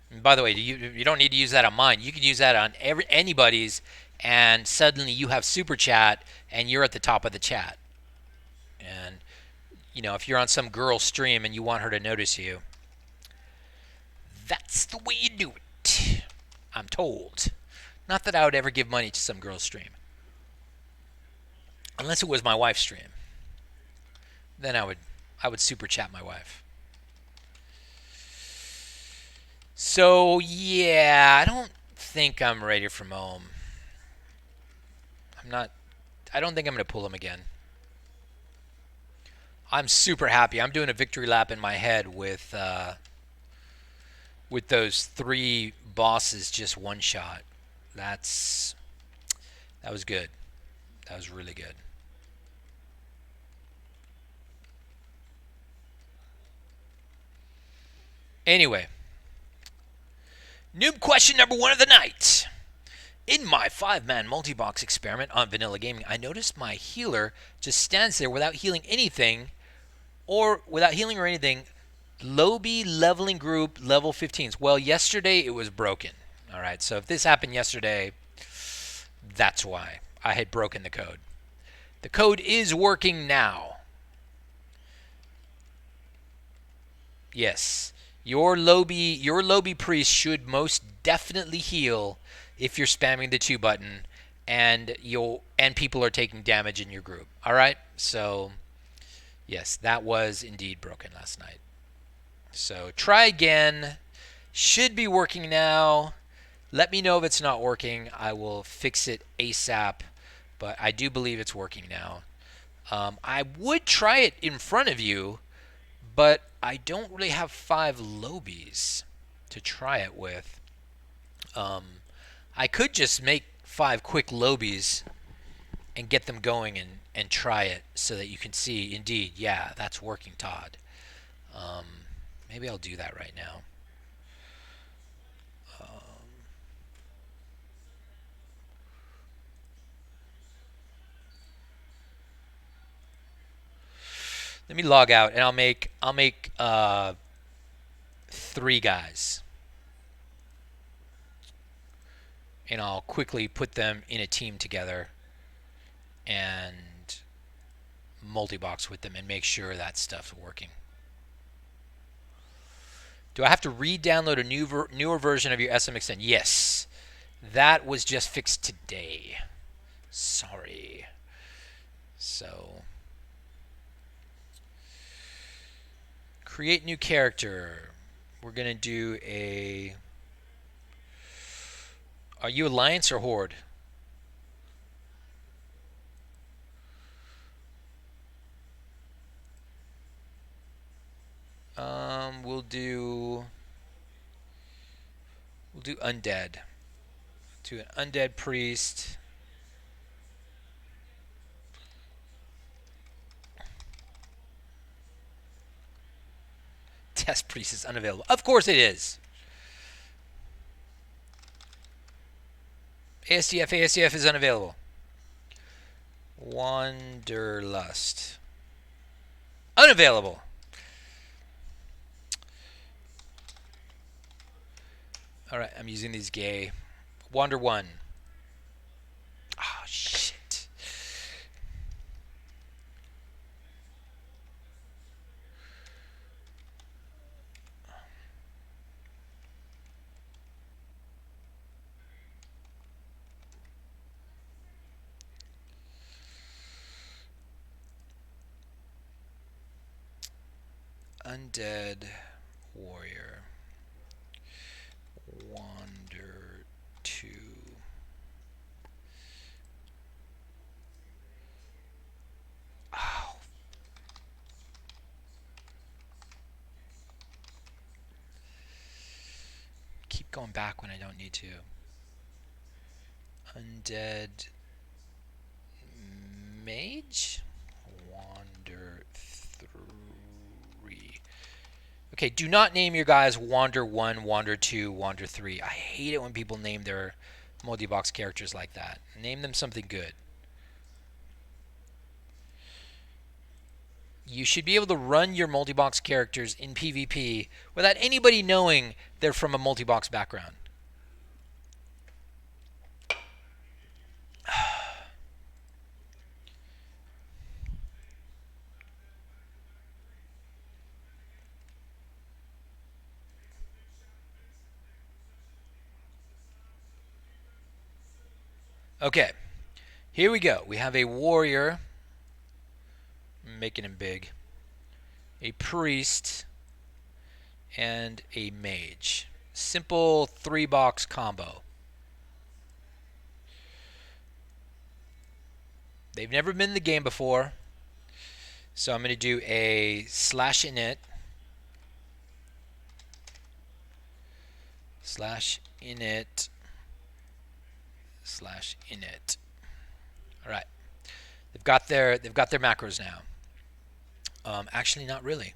And by the way, you don't need to use that on mine. You can use that on anybody's, and suddenly you have super chat, and you're at the top of the chat. And if you're on some girl stream and you want her to notice you, that's the way you do it. I'm told. Not that I would ever give money to some girl's stream, unless it was my wife's stream. Then I would super chat my wife. So yeah, I don't think I'm ready for home. I'm not. I don't think I'm gonna pull him again. I'm super happy. I'm doing a victory lap in my head with those 3 bosses just one shot. That was good. That was really good. Anyway, noob question number 1 of the night. In my 5-man multi-box experiment on Vanilla Gaming, I noticed my healer just stands there without healing anything, or without healing or anything. Lobby leveling group level 15s. Well, yesterday it was broken. All right, so if this happened yesterday, that's why I had broken the code. The code is working now. Yes, your Lobby priest should most definitely heal if you're spamming the 2 button and people are taking damage in your group. All right? So, yes, that was indeed broken last night. So, try again. Should be working now. Let me know if it's not working. I will fix it ASAP, but I do believe it's working now. I would try it in front of you, but I don't really have 5 lobies to try it with. I could just make 5 quick lobies and get them going and try it so that you can see, indeed, yeah, that's working, Todd. Maybe I'll do that right now. Let me log out and I'll make 3 guys. And I'll quickly put them in a team together and multi-box with them and make sure that stuff's working. Do I have to re-download a newer version of your SM Yes. That was just fixed today. Sorry. So Create new character. We're going to do a... Are you Alliance or Horde? We'll do... We'll do Undead. To an Undead Priest. Test Priest is unavailable. Of course it is. ASDF is unavailable. Wanderlust. Unavailable. Alright, I'm using these gay. Wander 1. Oh, shit. Undead Warrior. Wander 2. Oh. Keep going back when I don't need to. Undead Mage. Wander 3. Okay, do not name your guys Wander 1, Wander 2, Wander 3. I hate it when people name their multi-box characters like that. Name them something good. You should be able to run your multi-box characters in PvP without anybody knowing they're from a multi-box background. Okay, here we go. We have a warrior, making him big, a priest, and a mage. Simple 3-box combo. They've never been in the game before, so I'm going to do a /init /init /init. All right, they've got their macros now. Actually, not really.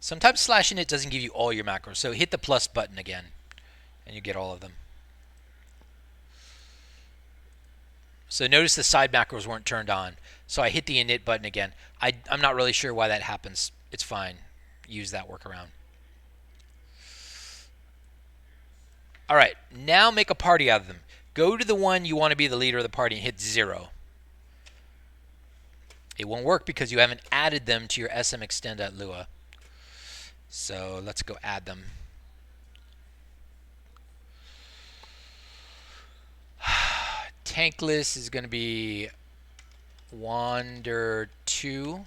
Sometimes /init doesn't give you all your macros, so hit the plus button again, and you get all of them. So notice the side macros weren't turned on, so I hit the init button again. I'm not really sure why that happens. It's fine. Use that workaround. All right, now make a party out of them. Go to the one you want to be the leader of the party and hit 0. It won't work because you haven't added them to your smextend.lua. So let's go add them. Tankless is going to be Wander 2.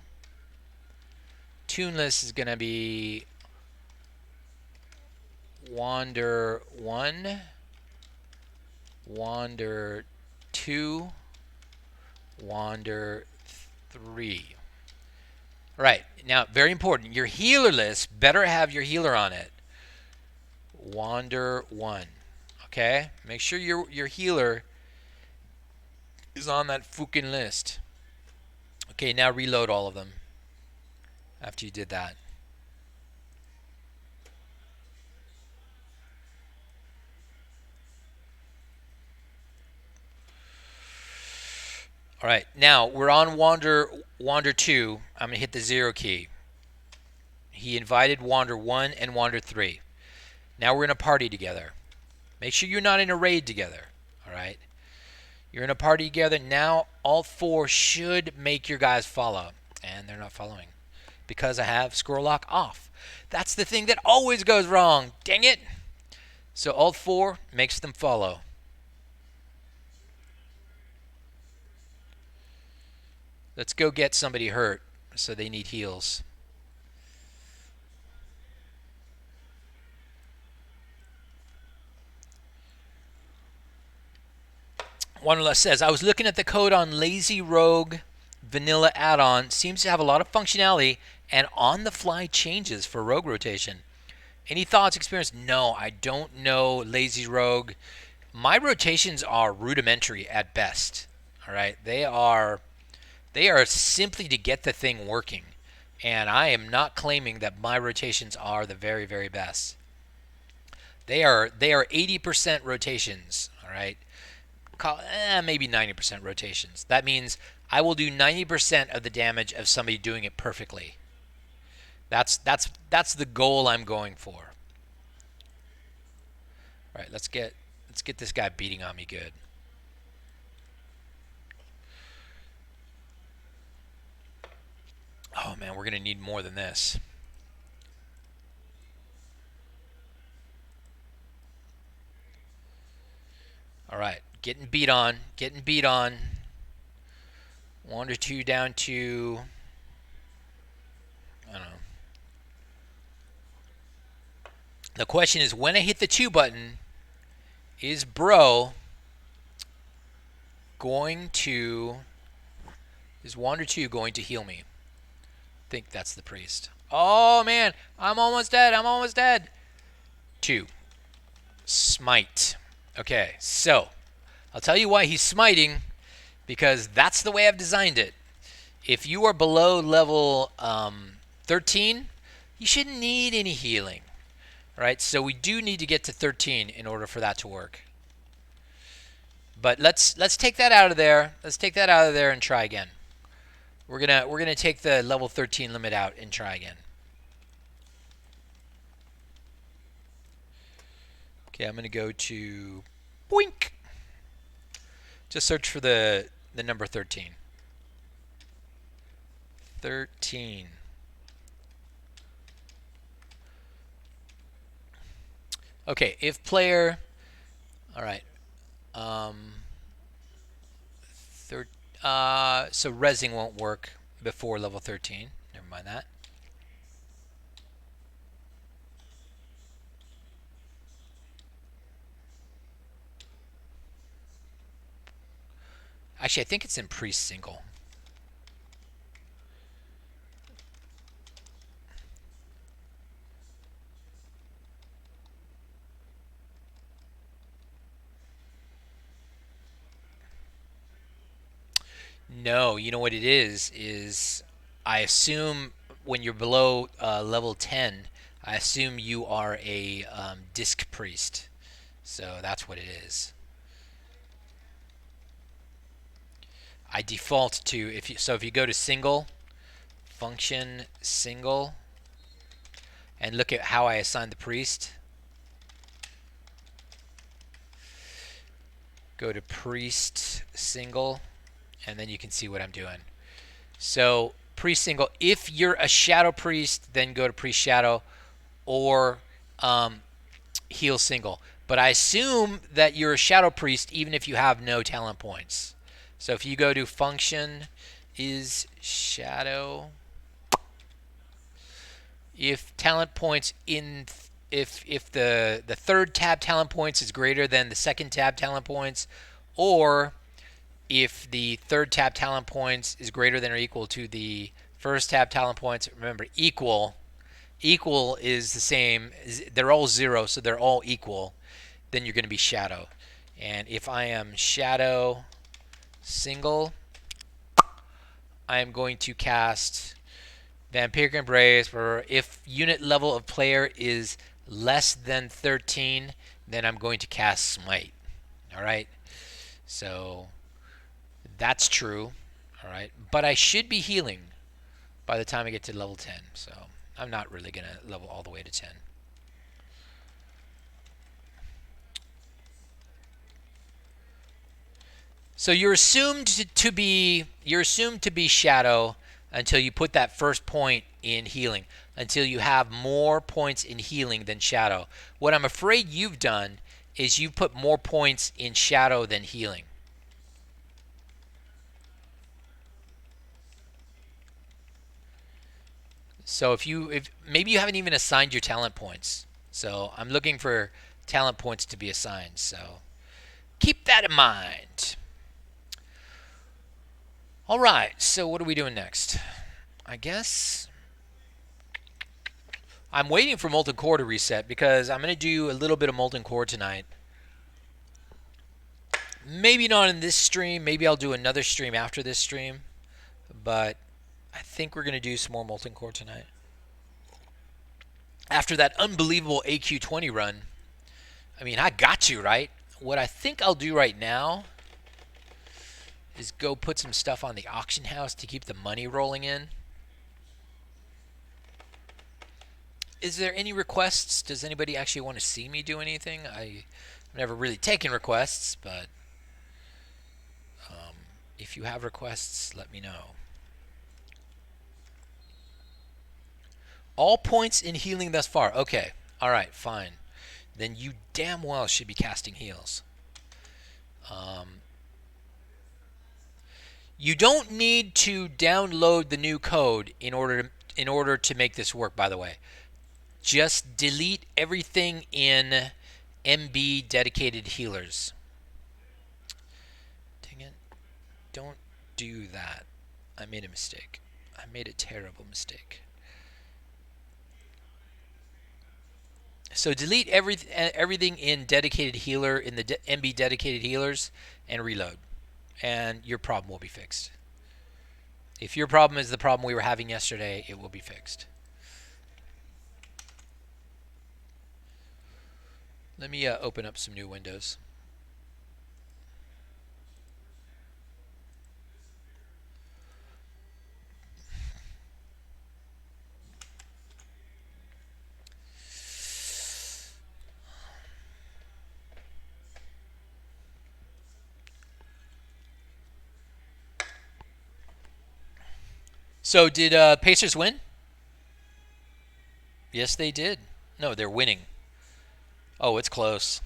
Tuneless is going to be Wander 1. Wander 2. Wander 3. All right, now very important. Your healer list better have your healer on it. Wander 1. Okay? Make sure your healer is on that fucking list. Okay, now reload all of them after you did that. All right, now we're on Wander 2. I'm going to hit the 0 key. He invited Wander 1 and Wander 3. Now we're in a party together. Make sure you're not in a raid together. All right? You're in a party together. Now all 4 should make your guys follow. And they're not following because I have scroll lock off. That's the thing that always goes wrong. Dang it. So Alt 4 makes them follow. Let's go get somebody hurt, so they need heals. Wanderlust says, I was looking at the code on Lazy Rogue Vanilla add-on. Seems to have a lot of functionality and on-the-fly changes for rogue rotation. Any thoughts, experience? No, I don't know Lazy Rogue. My rotations are rudimentary at best. All right, they are simply to get the thing working, and I am not claiming that my rotations are the very very best. They are 80% rotations. All right, maybe 90% rotations. That means I will do 90% of the damage of somebody doing it perfectly. That's the goal I'm going for. All right, let's get this guy beating on me good. Oh man, we're gonna need more than this. All right, getting beat on, getting beat on. One or two down to, I don't know. The question is, when I hit the 2 button, is bro going to, is 1 or 2 going to heal me? I think that's the priest. Oh man, I'm almost dead. I'm almost dead. 2. Smite. Okay, so I'll tell you why he's smiting, because that's the way I've designed it. If you are below level 13, you shouldn't need any healing. Right? So we do need to get to 13 in order for that to work. But let's take that out of there. Let's take that out of there and try again. We're gonna take the level 13 limit out and try again. Okay, I'm gonna go to boink. Just search for the number 13. 13. Okay, if player. All right. Third. So resing won't work before level 13. Never mind that. Actually, I think it's in priest single. No, you know what it is I assume when you're below level 10, I assume you are a disc priest. So that's what it is. I default to if you go to single, function single, and look at how I assign the priest. Go to priest single, and then you can see what I'm doing. So priest single. If you're a shadow priest, then go to priest shadow, or heal single. But I assume that you're a shadow priest even if you have no talent points. So if you go to function is shadow, if talent points in if the third tab talent points is greater than the second tab talent points, or if the third tab talent points is greater than or equal to the first tab talent points, remember equal is the same, they're all 0, so they're all equal, then you're going to be shadow. And if I am shadow single, I am going to cast Vampiric Embrace, where if unit level of player is less than 13, then I'm going to cast Smite. All right, so that's true. All right, but I should be healing by the time I get to level 10, so I'm not really going to level all the way to 10. So you're assumed to be shadow until you put that first point in healing, until you have more points in healing than shadow. What I'm afraid you've done is you've put more points in shadow than healing. So if maybe you haven't even assigned your talent points. So I'm looking for talent points to be assigned. So keep that in mind. All right, so what are we doing next? I guess I'm waiting for Molten Core to reset because I'm going to do a little bit of Molten Core tonight. Maybe not in this stream. Maybe I'll do another stream after this stream. But I think we're going to do some more Molten Core tonight. After that unbelievable AQ20 run, I mean, I got you, right? What I think I'll do right now is go put some stuff on the auction house to keep the money rolling in. Is there any requests? Does anybody actually want to see me do anything? I've never really taken requests, but if you have requests, let me know. All points in healing thus far. Okay. All right, fine. Then you damn well should be casting heals. You don't need to download the new code in order to make this work, by the way. Just delete everything in MB dedicated healers. Dang it. Don't do that. I made a mistake. I made a terrible mistake. So delete everything in dedicated healer in the MB dedicated healers and reload, and your problem will be fixed. If your problem is the problem we were having yesterday, it will be fixed. Let me open up some new windows. So did Pacers win? Yes, they did. No, they're winning. Oh, it's close.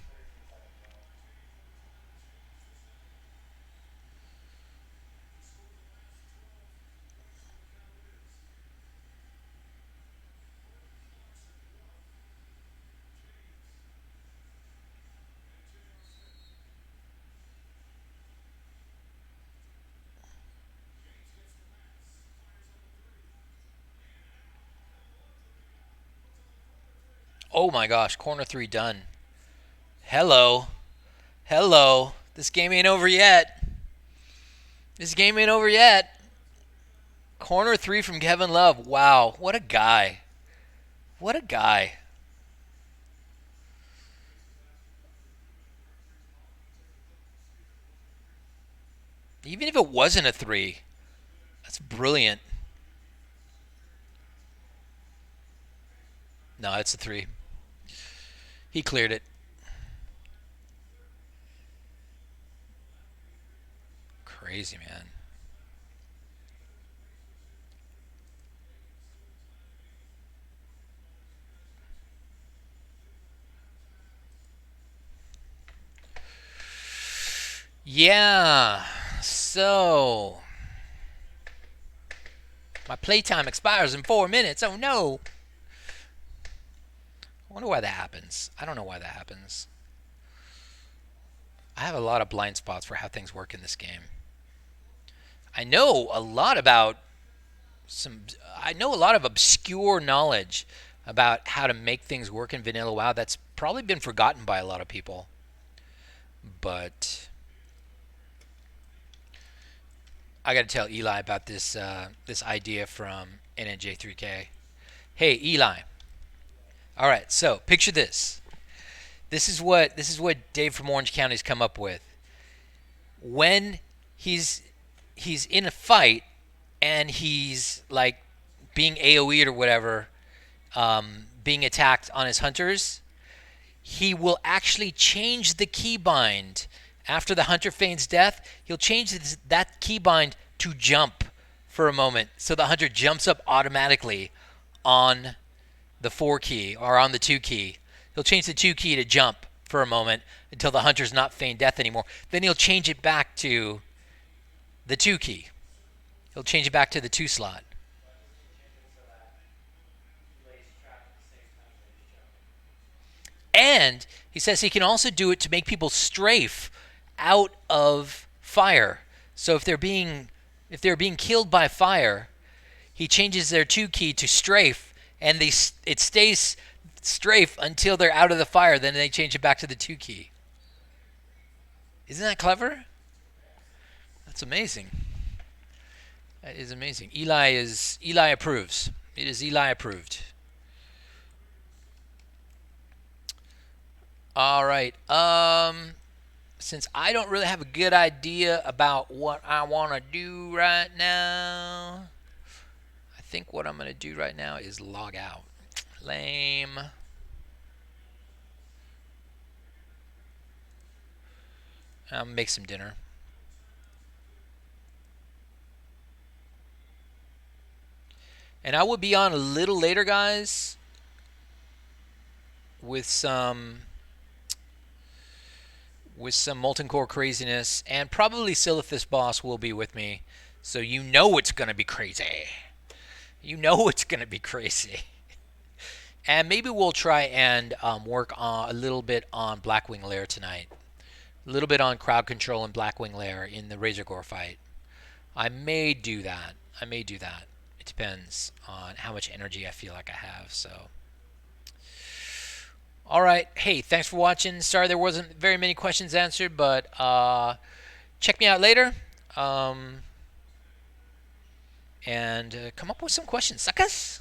Oh my gosh, corner three done. Hello. Hello. This game ain't over yet. This game ain't over yet. Corner three from Kevin Love. Wow, what a guy. What a guy. Even if it wasn't a three, that's brilliant. No, it's a three. He cleared it. Crazy, man. Yeah. So, my playtime expires in 4 minutes. Oh no. I wonder why that happens. I don't know why that happens. I have a lot of blind spots for how things work in this game. I know a lot about some. I know a lot of obscure knowledge about how to make things work in Vanilla WoW that's probably been forgotten by a lot of people. But I got to tell Eli about this idea from NNJ3K. Hey Eli. All right, so picture this. This is what Dave from Orange County's come up with. When he's in a fight and he's like being AOE'd or whatever, being attacked on his hunters, he will actually change the keybind after the hunter feigns death. He'll change that keybind to jump for a moment, so the hunter jumps up automatically on the 4 key or on the 2 key. He'll change the 2 key to jump for a moment until the hunter's not feigned death anymore. Then he'll change it back to the 2 key. He'll change it back to the 2 slot. And he says he can also do it to make people strafe out of fire. So if they're being If they're being killed by fire, he changes their 2 key to strafe, and it stays strafe until they're out of the fire. Then they change it back to the 2 key. Isn't that clever? That's amazing. That is amazing. Eli approves. It is Eli approved. All right. Since I don't really have a good idea about what I want to do right now, I think what I'm going to do right now is log out. Lame. I'll make some dinner. And I will be on a little later, guys, with some molten core craziness, and probably Silithus Boss will be with me, so you know it's gonna be crazy. You know it's gonna be crazy. And maybe we'll try and work on a little bit on Blackwing Lair tonight. A little bit on crowd control and Blackwing Lair in the Razor Gore fight. I may do that. I may do that. It depends on how much energy I feel like I have. So, all right. Hey, thanks for watching. Sorry there wasn't very many questions answered, but check me out later. And come up with some questions, suckers.